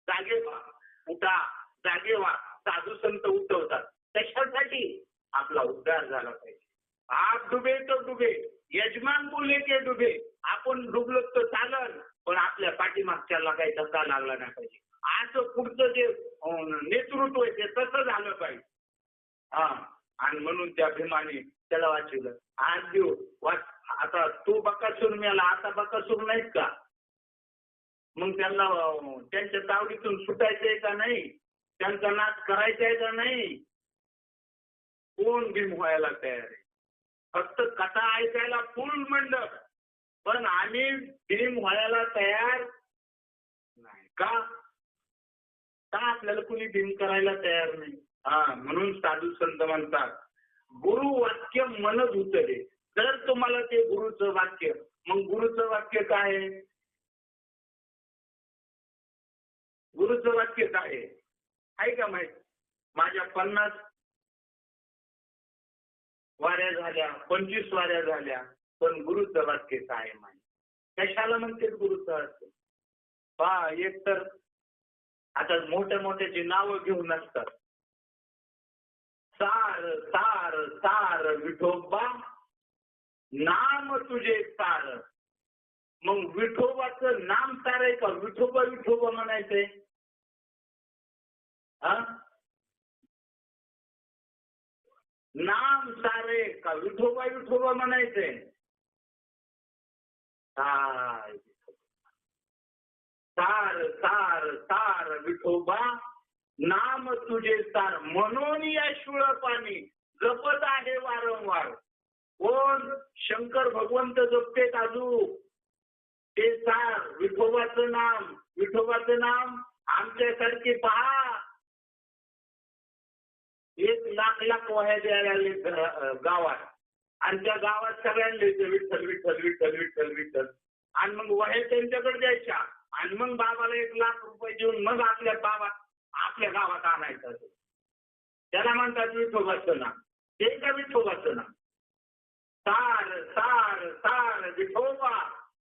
जागे व्हा, उठा, जागे व्हा. साधू संत उठवतात कशासाठी? आपला उद्धार झाला पाहिजे. आप डुबे तो डुबे, यजमान बोले के डुबे. आपण डुबलो तर चालल, पण आपल्या पाठीमागच्याला काही धक्का लागला नाही पाहिजे. असं पुढचं जे नेतृत्व आहे ते तसं झालं पाहिजे. हा आणि म्हणून त्या भीमाने त्याला वाचवलं. आज देऊ वाच. आता तो बकासूर मिळाला, आता बकासूर नाहीत का? मग त्यांना त्यांच्या तावडीतून सुटायचंय का नाही? त्यांचा नाच करायचा आहे का नाही? कोण भीम व्हायला तयार आहे? फक्त कथा ऐकायला फुल मंडप, पण आम्ही भीम व्हायला तयार नाही का? का आपल्याला कुणी भीम करायला तयार नाही? हा म्हणून साधू संत म्हणतात गुरु वाक्य मन धुतले. जर तुम्हाला ते गुरुचं वाक्य, मग गुरुचं वाक्य काय आहे? गुरुचं वाक्य काय आहे का माहित? माझ्या 50 वाऱ्या झाल्या, 25 वाऱ्या झाल्या, पण गुरुचं वाक्य काय माहित? कशाला म्हणते गुरुचं वाक्य? पहा, एक तर आता मोठ्या मोठ्याची नावं घेऊन असतात. सार सार सार विठोबा नाम तुझे सार. मग विठोबाचं नाम सार आहे का विठोबा विठोबा म्हणायचंय? हा नाम सारे का विठोबा विठोबा म्हणायचंय. सार सार सार सार विठोबा नाम तुझे सार म्हणून या शुळ पाणी जपत आहे वारंवार. कोण? शंकर भगवंत जपते काजू ते सार विठोबाचं नाम. विठोबाचं नाम आमच्यासारखे पहा 1,00,000 वह्या द्यायला लागले गावात आणि त्या गावात सगळ्यांना लिहायचं विठ्ठल विठ्ठल विठ्ठल विठ्ठल विठ्ठल आणि मग वह्या त्यांच्याकडे द्यायच्या आणि मग बाबाला 1,00,000 रुपये देऊन मग आपल्या गावात आणायचं. त्याला म्हणतात विठोबाचं नाम. ते का विठोबाचं नाम? सार सार सार विठोबा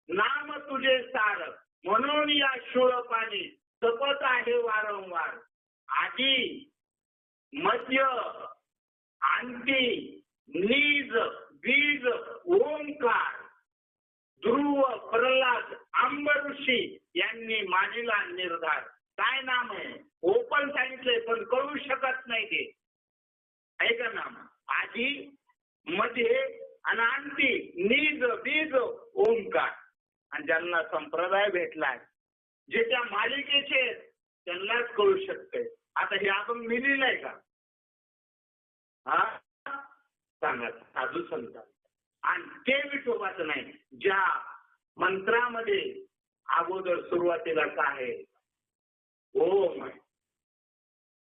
नाम तुझे सार म्हणून या शूळ पाणी जपत आहे वारंवार. आधी मध्य अंती नीज बीज ओंकार ध्रुव प्रल्हाद अंबऋषी यांनी मांडला निर्धार. काय नाम आहे? ओपन सांगितलंय पण कळू शकत नाही ते. ऐका नाम आधी मध्ये आणि अंती नीज बीज ओंकार. आणि ज्यांना संप्रदाय भेटलाय जे त्या मालिकेचे त्यांनाच कळू शकते. आता हे आपण मिळलेलं आहे का? हा सांगा साधू संत. आणि ते विठोबाचं नाही. ज्या मंत्रामध्ये अगोदर सुरुवातीला काय आहे? ओम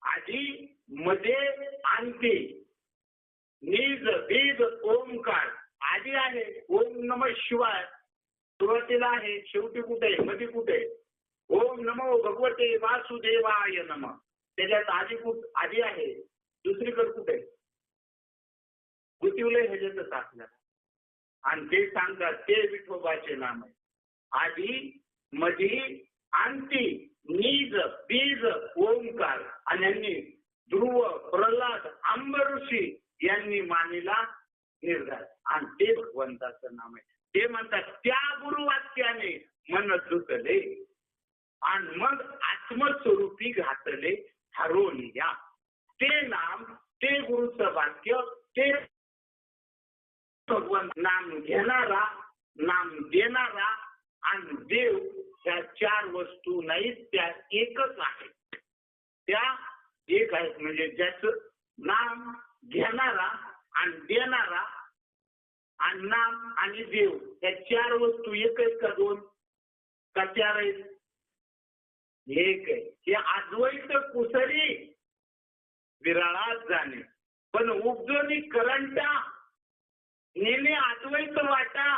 आधी मध्ये अंती निज बीज ओमकार. आधी आहे ओम नमः शिवाय सुरुवातीला आहे. शेवटी कुठे? मध्ये कुठे? ओम नमो भगवते वासुदेवाय नमः. त्याच्यात आधी आहे. दुसरीकडे कुठे? गुतिवलंय ह्याच्यातच आपल्याला. आणि ते सांगतात ते विठोबाचे नाम आहे. आधी मधी अंती निज बीज ओंकार. आणि यांनी ध्रुव प्रल्हाद अंबऋषी यांनी मानिला निर्धार. आणि ते भगवंताचं नाम आहे. ते म्हणतात त्या गुरुवाक्याने मन धुतले आणि मग आत्मस्वरूपी घातले हरोनिया. ते नाम ते गुरुचं वाक्य ते भगवंत. नाम घेणारा नाम देणारा आणि देव ह्या 4 वस्तू नाहीत. त्या एकच आहेत. त्या एक आहेत. म्हणजे ज्याचं नाम घेणारा आणि देणारा आणि नाम आणि देव या 4 वस्तू एक आहेत का? 2 का 4 आहेत? एक आहे. हे अद्वैत कुसरी विरळात जाणे पण उपजोनी करंटा नेणे अद्वैत वाटा.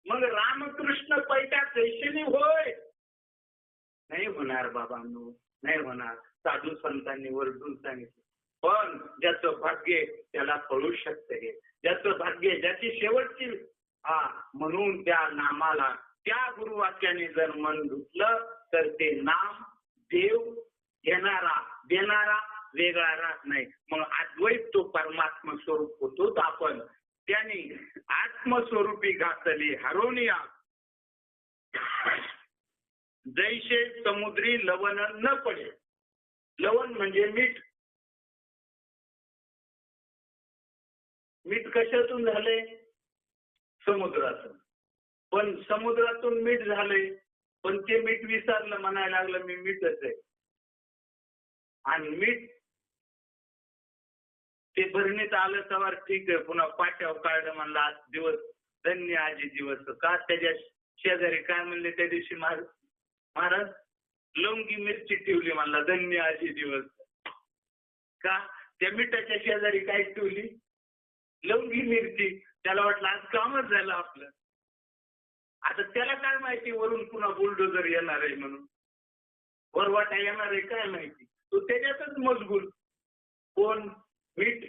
मग रामकृष्ण पैठा कैशिनी होय? नाही होणार बाबांनो, नाही होणार. साधू संतांनी वरडून सांगितलं. पण ज्याचं भाग्य त्याला कळू शकते. ज्याचं भाग्य ज्याची शेवटची म्हणून त्या नामाला त्या गुरुवाक्याने जर मन धुतलं तर ते नाम देव घेणारा देणारा वेगळा राहत नाही. मग अद्वैत तो परमात्मा स्वरूप होतो. आपण त्याने आत्मस्वरूपी घातली हरोनिया. जैसे समुद्री लवण न पडे. लवण म्हणजे मीठ. मीठ कशातून झाले? समुद्रातून. पण समुद्रातून मीठ झाले पण ते मीठ विसरलं, म्हणायला लागलं मी मीठच आहे. आणि मीठ ते भरणीत आलं तर ठीक आहे. पुन्हा पाट्यावर काढलं म्हणलं आज दिवस धन्य आजी दिवस. का? त्याच्या शेजारी काय म्हणले त्या दिवशी महाराज लवंगी मिरची ठेवली म्हणला धन्य आजी दिवस. का? त्या मिठाच्या शेजारी काय ठेवली? लवंगी मिरची. त्याला वाटलं आज कामच झालं आपलं. आता त्याला काय माहिती वरून पुन्हा बुलडोजर येणार आहे म्हणून, वरवाटा येणार आहे काय माहिती. तो त्याच्यातच मजगूर. कोण? मीठ.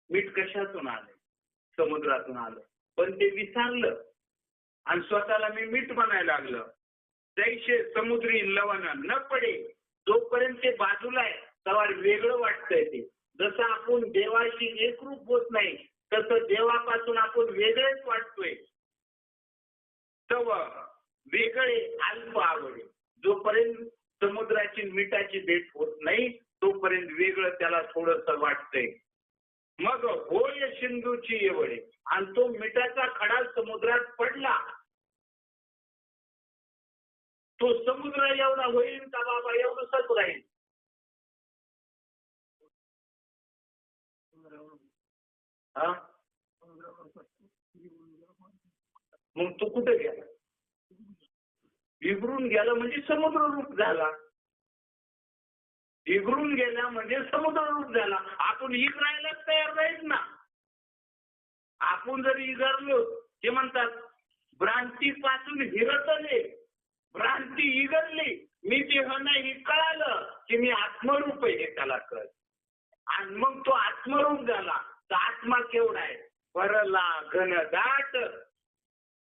मीठ कशातून आलंय? समुद्रातून आलं. पण ते विसरलं आणि स्वतःला मी मीठ म्हणायला लागलं. जैसे समुद्री लवण न पडे. जोपर्यंत ते बाजूला आहे तेव्हा वेगळं वाटतंय. ते जसं आपण देवाशी एकरूप होत नाही तसं देवापासून आपण वेगळेच वाटतोय. तव वेगळे अल्प आवडे. जोपर्यंत समुद्राची मिठाची भेट होत नाही तोपर्यंत वेगळं त्याला थोडंसं वाटतंय. मग होय सिंधूची एवढे, आणि तो मिठाचा खडा समुद्रात पडला. तो समुद्र एवढा होईल का बाबा? एवढंच राहील. मग तो कुठे गेला? विघरून गेला म्हणजे समुद्र रूप झाला. विघरून गेला म्हणजे समुद्र रूप झाला. आपण इगरायलाच तयार नाहीत ना. आपण जर इगरलो, ते म्हणतात भ्रांतीपासून हिरतले, भ्रांती इगरली, मी देह नाही कळालं की मी आत्मरूप आहे हे त्याला कळत. आणि मग तो आत्मरूप झाला. तर आत्मा केवढा आहे? परला घनदाट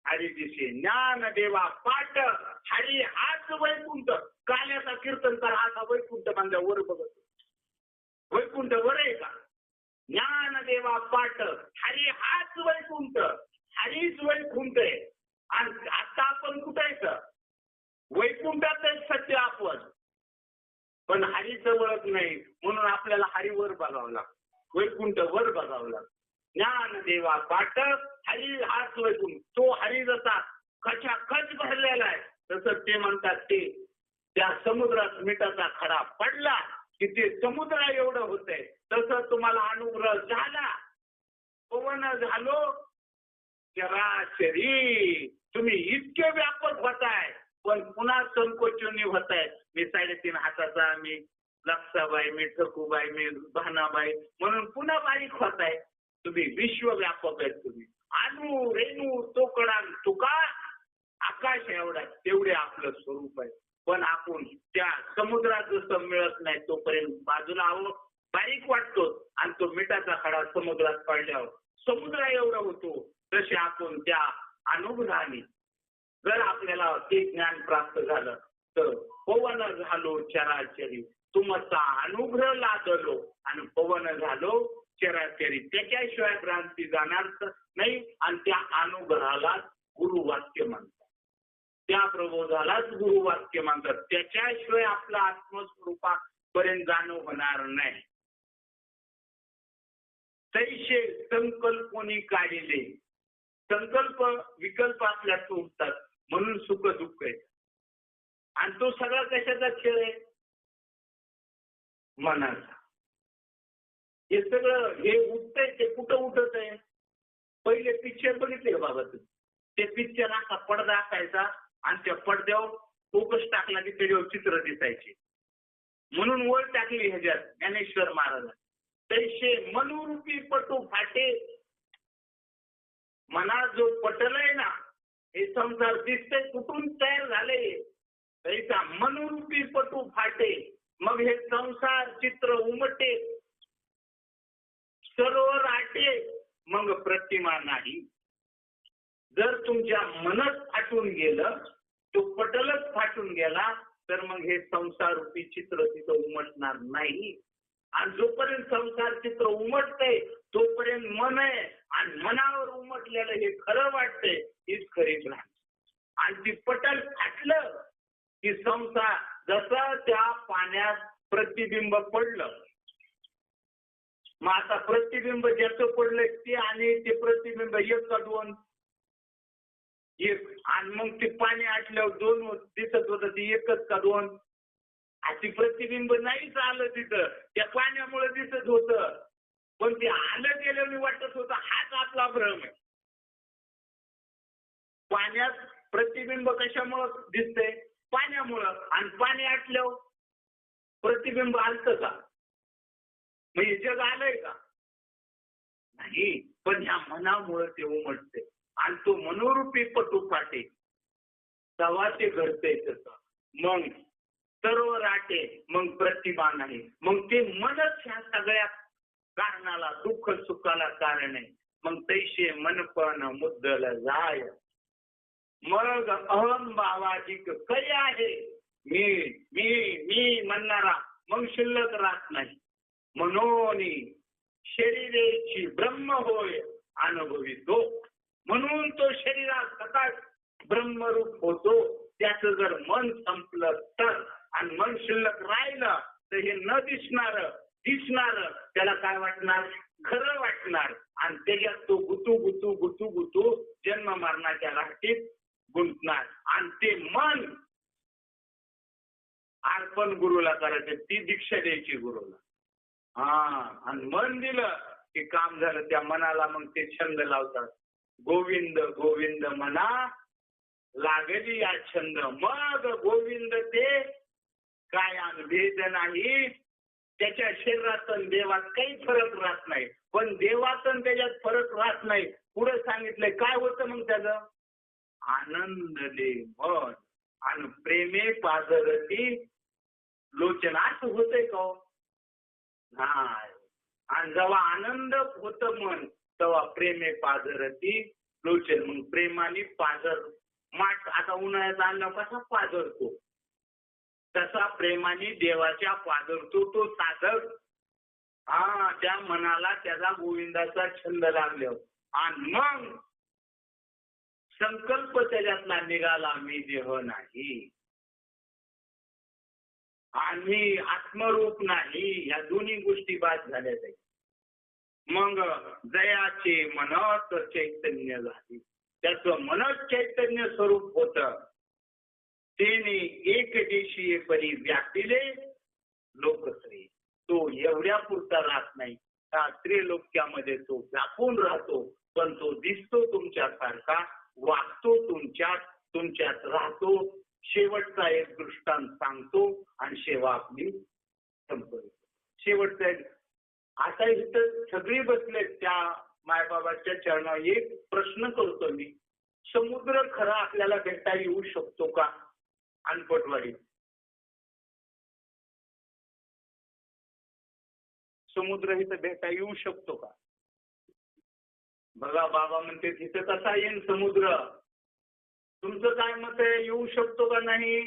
हरी दिसे ज्ञान देवा पाठ, हरी हाच वैकुंठ. काल्याचा कीर्तनकार हा वैकुंठ बांधल्या वर बघत. वैकुंठ वर आहे का? ज्ञान देवा पाठ, हरी हाच वैकुंठ, हरीच वैकुंठ आहे. आणि आता आपण कुठे आहे? वैकुंठातच सत्य आपण, पण हरीचं ओळख नाही. म्हणून आपल्याला हरीवर बघावं लागतं, वैकुंठ वर बघावं लागतं. ज्ञान देवा पाठ, हरी हाच वैकुंठ. तो हरी जसा खचाखच भरलेला आहे, तसं ते म्हणतात ते त्या समुद्रात मिठाचा खडा पडला की ते समुद्र एवढं होतंय. तसं तुम्हाला अनुग्रह झाला, पवन झालो चराचरी. तुम्ही इतके व्यापक होताय, पण पुन्हा संकोचनी होताय. मी 3.5 हाताचा, मी लक्षाबाई, मी ठकूबाई, मी भानाबाई म्हणून पुन्हा बारीक होताय. तुम्ही विश्वव्यापक आहेत. तुम्ही अनु रेणू तोकडा तुका आकाश एवढा, तेवढे आपलं स्वरूप आहे. पण आपण त्या समुद्रात जसं मिळत नाही तोपर्यंत बाजूला आहो, बारीक वाटतो. आणि तो मिठाचा खडा समुद्रात पडल्यावर समुद्र एवढा होतो. तसे आपण त्या अनुभवाने जर आपल्याला ते ज्ञान प्राप्त झालं तर पवन झालो चराचरी, तुमचा अनुग्रह लादलो आणि पवन झालो चराचरी. त्याच्याशिवाय भ्रांती जाणार नाही. आणि त्या अनुग्रहाला गुरुवाक्य म्हणतात, त्या प्रबोधालाच गुरुवाक्य म्हणतात. त्याच्याशिवाय आपला आत्मस्वरूपापर्यंत जाणं होणार नाही. तैशे संकल्पनी काढिले, संकल्प विकल्प आपल्यात उठतात म्हणून सुख दुःख आहे. आणि तो सगळा कशाचा खेळ आहे? मनाचा. हे सगळं हे उठतंय ते कुठं उठत आहे? पहिले पिक्चर बघितले बाबा तुम्ही? ते पिक्चर असा पडदा असायचा आणि त्या पडद्यावर फोकस टाकला की त्याच्यावर चित्र दिसायचे. म्हणून वर टाकली ह्याच्यात ज्ञानेश्वर महाराज. तैसे मनोरूपी पटू फाटे, मनात जो पटल आहे ना, हे संसार दिसतंय कुठून तयार झाले, तैसा मनोरूपी पटू फाटे. मग हे संसार चित्र उमटे, सरोवर आटे, मग प्रतिमा नाही. जर तुमच्या मनच फाटून गेलं, तो पटलच फाटून गेला, तर मग हे संसार रूपी चित्र तिथं उमटणार नाही. आणि जोपर्यंत संसार चित्र उमटतंय तोपर्यंत मन आहे. आणि मनावर उमटलेलं हे खरं वाटतंय, हीच खरी भ्रांती. आणि ती पटल फाटलं की संसार जसं त्या पाण्यात प्रतिबिंब पडलं. मग आता प्रतिबिंब ज्याचं पडलं ते आणि ते प्रतिबिंब एक का दोन? एक. आणि मग ते पाणी आटल्यावर दोन दिसत होतं, ते एकच का दोन? अशी प्रतिबिंब नाहीच आलं तिथं, त्या पाण्यामुळे दिसत होतं. पण ते आलं गेलं वाटत होतं. हाच आपला भ्रम आहे. पाण्यात प्रतिबिंब कशामुळं दिसतंय? पाण्यामुळं. आणि पाणी आटल्यावर प्रतिबिंब आलतं का? म्हणजे जग आलंय का? नाही. पण ह्या मनामुळे ते उमटते. आणि तो मनोरूपी पटू फाटे, तेव्हा ते घडतंय तसं. मग सरोवर आटे, मग प्रतिभा नाही. मग ते मनच ह्या सगळ्या कारणाला, दुःख सुखाला कारण आहे. मग तैसे मनपण मुद्दल जाय, मग अहम भावाधिक काही आहे. मी मी मी म्हणणारा मग शिल्लक राहत नाही. म्हणून शरीरेची ब्रह्म होय अनुभवितो. म्हणून तो शरीरात सकाळ ब्रह्मरूप होतो. त्याचं जर मन संपलं तर, आणि मन शिल्लक राहिलं तर हे न दिसणार त्याला काय वाटणार? खरं वाटणार. राहटीत गुंतणार आणि ते मन अर्पण गुरुला करायचं, ती दीक्षा द्यायची गुरुला. आणि मन दिलं की काम झालं. त्या मनाला मग ते छंद लावतात, गोविंद गोविंद म्हणा लागली या छंद. मग गोविंद ते काय भेद नाही, त्याच्या शरीरात देवात काही फरक राहत नाही. पण देवात त्याच्यात फरक राहत नाही. पुढे सांगितलंय काय होतं मग त्याचं, आनंदले मन आणि प्रेमे पाजरती लोचन. असं होतंय का? नाही. आणि जेव्हा आनंद होत मन तेव्हा प्रेमे पाजरती लोचन. मग प्रेमाने पाजर माठ, आता उन्हाळ्यात अन्न कसा पाजरतो तसा प्रेमाने देवाच्या पाजरतो तो साधक. त्या मनाला त्याचा गोविंदाचा छंद लागला आणि मग संकल्प त्याच्यातला निघाला, मी देह नाही आणि आत्मरूप नाही. या दोन्ही गोष्टी बाद झाल्या आहेत. मग जयाचे मनत चैतन्य झाले. त्याचं मनत चैतन्य स्वरूप होत. तेने एक देशीय परी व्यापिले लोकश्री. तो एवढ्या पुरता राहत नाही, त्या त्रिलोक्यामध्ये तो व्यापून राहतो. पण तो दिसतो तुमच्यासारखा, वागतो तुमच्यात राहतो. शेवटचा एक दृष्टांत सांगतो आणि सेवा आपली संपवतो. शेवटचा एक, आता इथं सगळी बसले त्या मायबाबाच्या चरणावर. एक प्रश्न करतो मी, समुद्र खरा आपल्याला भेटता येऊ शकतो का अनपटवाडीत? समुद्र इथं भेटा येऊ शकतो का? बघा बाबा म्हणते तिथं कसा येईन समुद्र. तुमचं काय मत आहे, येऊ शकतो का नाही?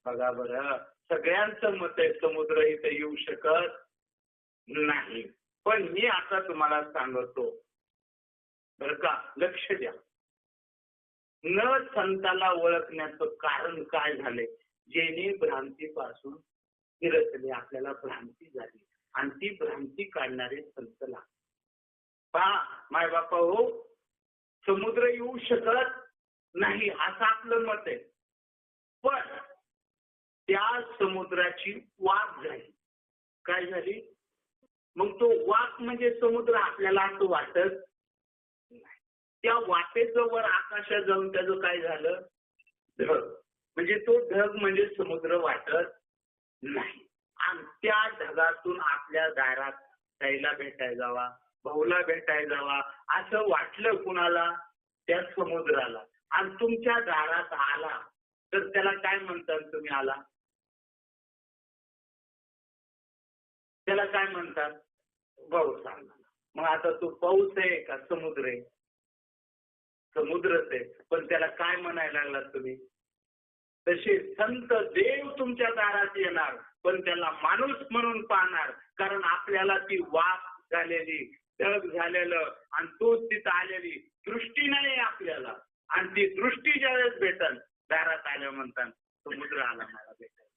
बघा बरं, सगळ्यांचं मत आहे समुद्र इथं येऊ शकत नाही. पण मी आता तुम्हाला सांगतो बर का, लक्ष द्या. न संताला ओळखण्याचं कारण काय झाले, जेणे भ्रांतीपासून फिरतले, आपल्याला भ्रांती झाली आणि ती भ्रांती काढणारे संत लागले. पहा माय बापा हो, समुद्र येऊ शकत नाही असं आपलं मत आहे. पण त्या समुद्राची वाफ झाली. काय झाली? मग तो वाफ म्हणजे समुद्र आपल्याला असं वाटत नाही. त्या वाटेचं वर आकाशात जाऊन त्याचं काय झालं, ढग. म्हणजे तो ढग म्हणजे समुद्र वाटत नाही. आणि त्या ढगातून आपल्या दारात ताईला भेटायला जावा, भाऊला भेटायला जावा असं वाटलं कुणाला? त्या समुद्राला. आणि तुमच्या दारात आला तर त्याला काय म्हणतात तुम्ही? आला त्याला काय म्हणतात? पाऊस आला. मग आता तो पाऊस आहे का समुद्र आहे? समुद्रच आहे. पण त्याला काय म्हणायला लागला तुम्ही? तसे संत देव तुमच्या दारात येणार पण त्याला माणूस म्हणून पाहणार. कारण आपल्याला ती वाफ झालेली, ढग झालेलं आणि तो तिथं आलेली दृष्टी नाही आपल्याला. आणि ती दृष्टी ज्यावेळेस भेटल दारात आल्या म्हणतात समुद्र आला मला भेटायला.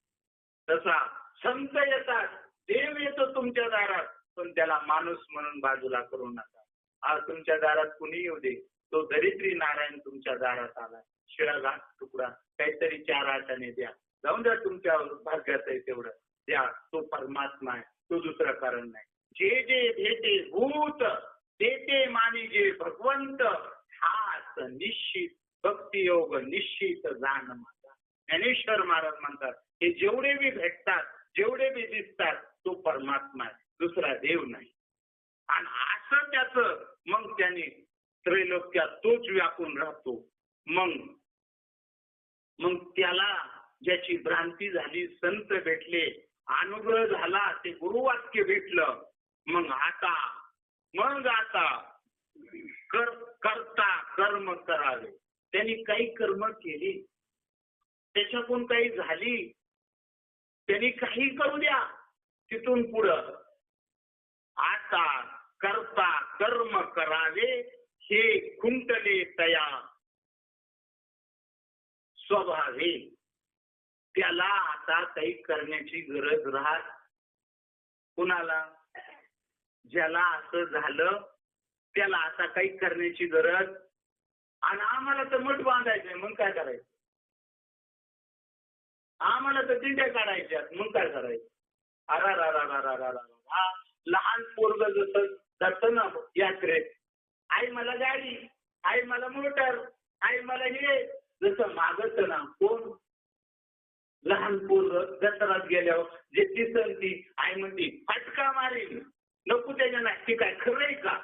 तसा संत येतात, देव येतो तुमच्या दारात पण त्याला माणूस म्हणून बाजूला करू नका. आज तुमच्या दारात कुणी येऊ दे, तो दरिद्री नारायण तुमच्या दारात आला, शिळा घास तुकडा काहीतरी 4 आठाने द्या, जाऊन द्या, तुमच्या भाग्यात आहे तेवढं द्या. तो परमात्मा आहे, तो दुसरं कारण नाही. जे जे भेटे भूत देते मानी जे भगवंत, हाच निश्चित भक्ती योग निश्चित जाण माझा. ज्ञानेश्वर महाराज म्हणतात हे जेवढे बी भेटतात, जेवढे बी दिसतात तो परमात्मा आहे, दुसरा देव नाही. आणि असं त्याचं मग त्याने त्रैलोक्यात तोच व्यापून राहतो. मग त्याला ज्याची भ्रांती झाली, संत भेटले, अनुग्रह झाला, ते गुरुवाक्य भेटलं. मग आता करता कर्म करावे. त्यांनी काही कर्म केली, त्याच्याकडून काही झाली, त्यांनी काही करू द्या. तिथून पुढं आता करता कर्म करावे हे खुंटले तया स्वभावे. त्याला आता काही करण्याची गरज राहत कुणाला? ज्याला असं झालं त्याला आता काही करण्याची गरज आणि आम्हाला तर मठ बांधायचंय, मग काय करायचं? आम्हाला तर दिंड्या काढायच्या, मग काय करायचं? हा लहान पोरग जसं जातं ना यात्रेत, आई मला गाडी, आई मला मोटर, आई मला हे, जसं मागत ना कोण लहान पोरग जत्रात गेल्यावर जे दिसन ती आई म्हणते फटका मारेल, नको त्याच्या नाही काय खरंय का?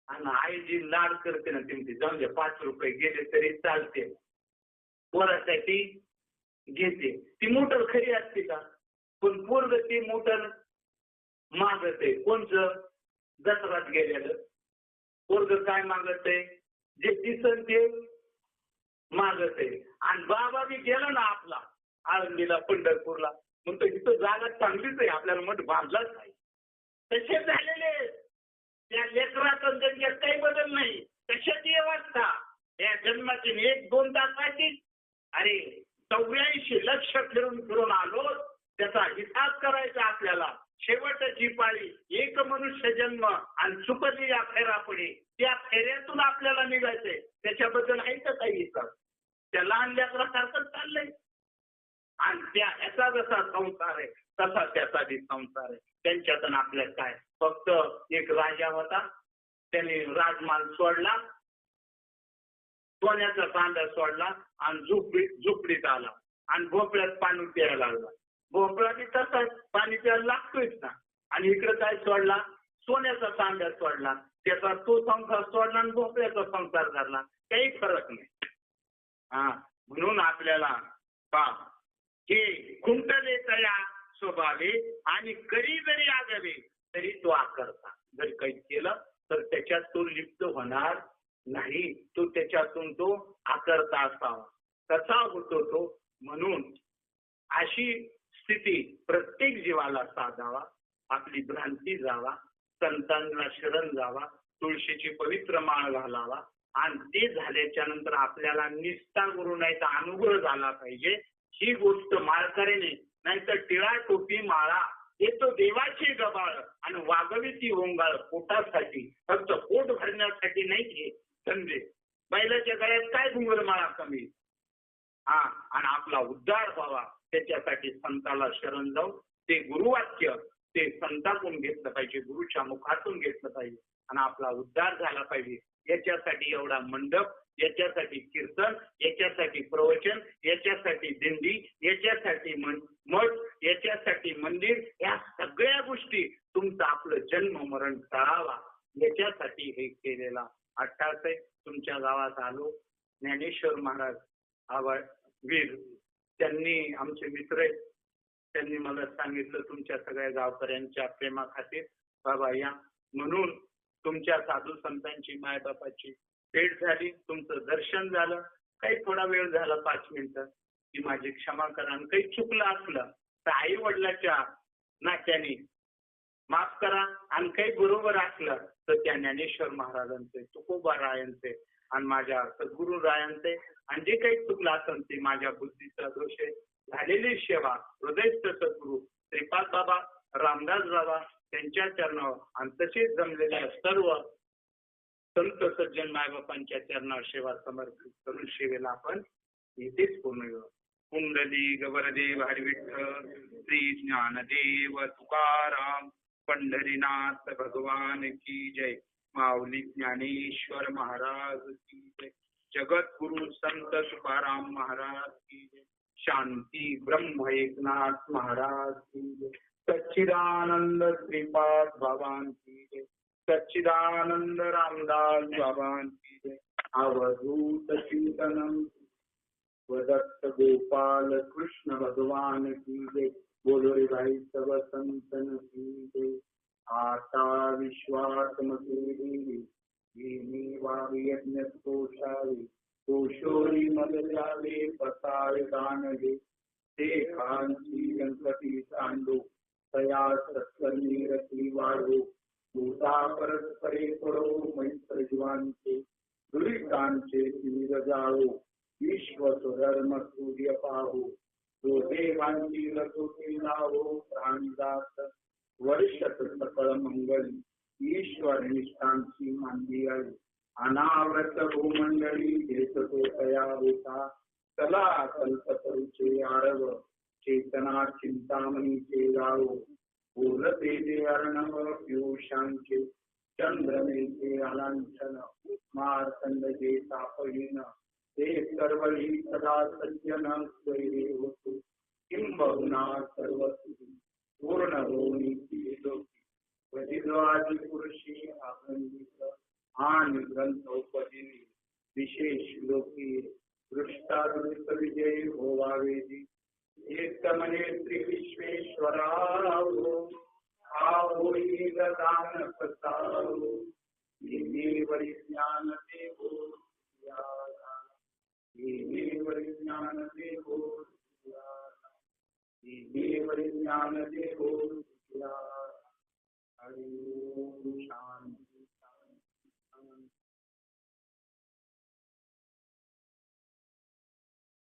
आणि आई जी लाड करते ना ती जाऊन द्या, 5 रुपये गेले तरी चालते, पोरासाठी घेते. ती मोटर खरी असते का? पण पोरग ती मोटर मागत आहे. कोणचं? जत्रात गेलेलं पोरग काय मागत आहे? जे दिसन ते मागत आहे. आणि बाबा बी गेला ना आपला आळंदीला, पंढरपूरला, मग तो इथं जागा चांगलीच आहे, आपल्याला मठ बांधलाच नाही. तसे झालेले त्या लेकरात त्यांच्यात काही बदल नाही. कशाची अवस्था या जन्माची 1-2 तासाची, अरे 84 लक्ष फिरून आलो, त्याचा हिसाब करायचा आपल्याला. शेवटची पाळी, एक मनुष्य जन्म आणि चुकली या फेरापुढे, त्या फेऱ्यातून आपल्याला निघायचंय. त्याच्याबद्दल आहे का काही हिसाब? त्या लहान लेकरासारखं चाललंय. आणि त्या ह्याचा जसा संसार आहे तसा त्याचा बी संसार आहे. त्यांच्यातून आपल्या काय, फक्त एक राजा होता, त्याने राजमाल सोडला, सोन्याचा तांब्या सोडला आणि झोपडीत आला आणि भोपळ्यात पाणी प्यायला लागला. भोपळा बी तसाच पाणी प्यायला लागतोच ना. आणि इकडे काय सोडला? सोन्याचा तांब्या सोडला. त्याचा तो संसार सोडला आणि भोपळ्याचा संसार धरला. काही फरक नाही. हा म्हणून आपल्याला पा हे खुंटले तया स्वभावे आणि करी जरी आगवे तरी तो आकरता. जर काही केलं तर त्याच्यात तो लिप्त होणार नाही. तो त्याच्यातून तो आकरता असावा. कसा होतो तो? म्हणून अशी स्थिती प्रत्येक जीवाला साधावा. आपली भ्रांती जावा, संतांना शरण जावा, तुळशीची पवित्र माळ घालावा. आणि ते झाल्याच्या नंतर आपल्याला निष्ठा गुरु नाही तर अनुग्रह झाला पाहिजे. ही गोष्ट माळकरीने, नाहीतर टिळा टोपी माळा हे तो देवाची गबाळ आणि वागवी ती ओंगाळ पोटासाठी, फक्त पोट भरण्यासाठी नाही. हे समजे बैलाच्या गळ्यात काय घुंगरमाळा कमी. हा आणि आपला उद्धार व्हावा त्याच्यासाठी संताला शरण जाऊन ते गुरुवाक्य ते संतातून घेतलं पाहिजे, गुरुच्या मुखातून घेतलं पाहिजे आणि आपला उद्धार झाला पाहिजे. याच्यासाठी एवढा मंडप, याच्यासाठी कीर्तन, याच्यासाठी प्रवचन, याच्यासाठी दिंडी, याच्यासाठी मठ, याच्यासाठी मंदिर, या सगळ्या गोष्टी तुमचं आपलं जन्म मरण टाळावा याच्यासाठी हे केलेला अट्टास आहे. तुमच्या गावात आलो, ज्ञानेश्वर महाराज वीर त्यांनी, आमचे मित्र आहेत, त्यांनी मला सांगितलं तुमच्या सगळ्या गावकऱ्यांच्या प्रेमाखातीर बाबा या. म्हणून तुमच्या साधू संतांची, मायबापाची भेट झाली, तुमचं दर्शन झालं. काही थोडा वेळ झाला, 5 मिनिटं, की माझी क्षमा करा. आणि काही चुकलं असलं तर आई वडिलाच्या नात्याने माफ करा. आणि काही बरोबर असलं तर त्या ज्ञानेश्वर महाराजांचे, तुकोबारायांचे आणि माझ्या सद्गुरू रायांचे, आणि जे काही चुकलं असेल ते माझ्या बुद्धीचा दोष आहे. झालेली सेवा हृदयस्थ सद्गुरू श्रीपाद बाबा, रामदास बाबा त्यांच्या चरणावर आणि तसेच जमलेल्या सर्व संत सज्जन मायबापांच्या चरणावर सेवा समर्पित करून सेवेला आपण इथेच पूर्ण करू. कुंडली गवरदेव हरिविठ्ठल श्री ज्ञानदेव तुकाराम पंढरीनाथ भगवान की जय. माऊली ज्ञानेश्वर महाराज की जय. जगद्गुरु संत तुकाराम महाराज की जय. शांती ब्रह्म एकनाथ महाराज की जय. सच्चिदानंद श्रीपाद बाबां की जय. सच्चिदानंद रामदास बाबां की जय. अवधूत चिंतनम वदत्त गोपाल कृष्ण भगवान की जय. बोलो रे भाई सब संतन की जय. आता विश्वात्मके देवी वाग्यज्ञ कोशावे कोशोरी मद जावे पसाय दानवे ते कांची गणपती सांडो तया सत्कर्मी रती वाढो भूता परस्परे पडो मैत्र जीवांचे दुरितांचे विविध जाळो विश्व स्वधर्म सूर्य पाहो तो देवांची रसोटी लावो प्राणदास वर्षत सकळ मंगल ईश्वर निष्ठांची मानली आहे. अनाव्रत भूमंडळी देत तो तया होता चला कल्पतरूचे आरव चेतना चिंतामणीचे गाव बोलते ते अर्णव पियुषांचे चंद्रमेचे अलांछन मार्तंडचे तापहीन ते सर्वही सदा सज्जन स्वैरे होतो किंबहुना सर्व पूर्ण होऊनी वजिद्वादी पुरुषी आगंदिक आणि ग्रंथोपदिनी विशेष लोकी दृष्टादृष्ट विजय होवावेदी एकमने श्री विश्वेश्वरावो होई दान प्रसारो वरी ज्ञान देवो वरी ज्ञान देवो वरी ज्ञान देवो हरि ओम शांति।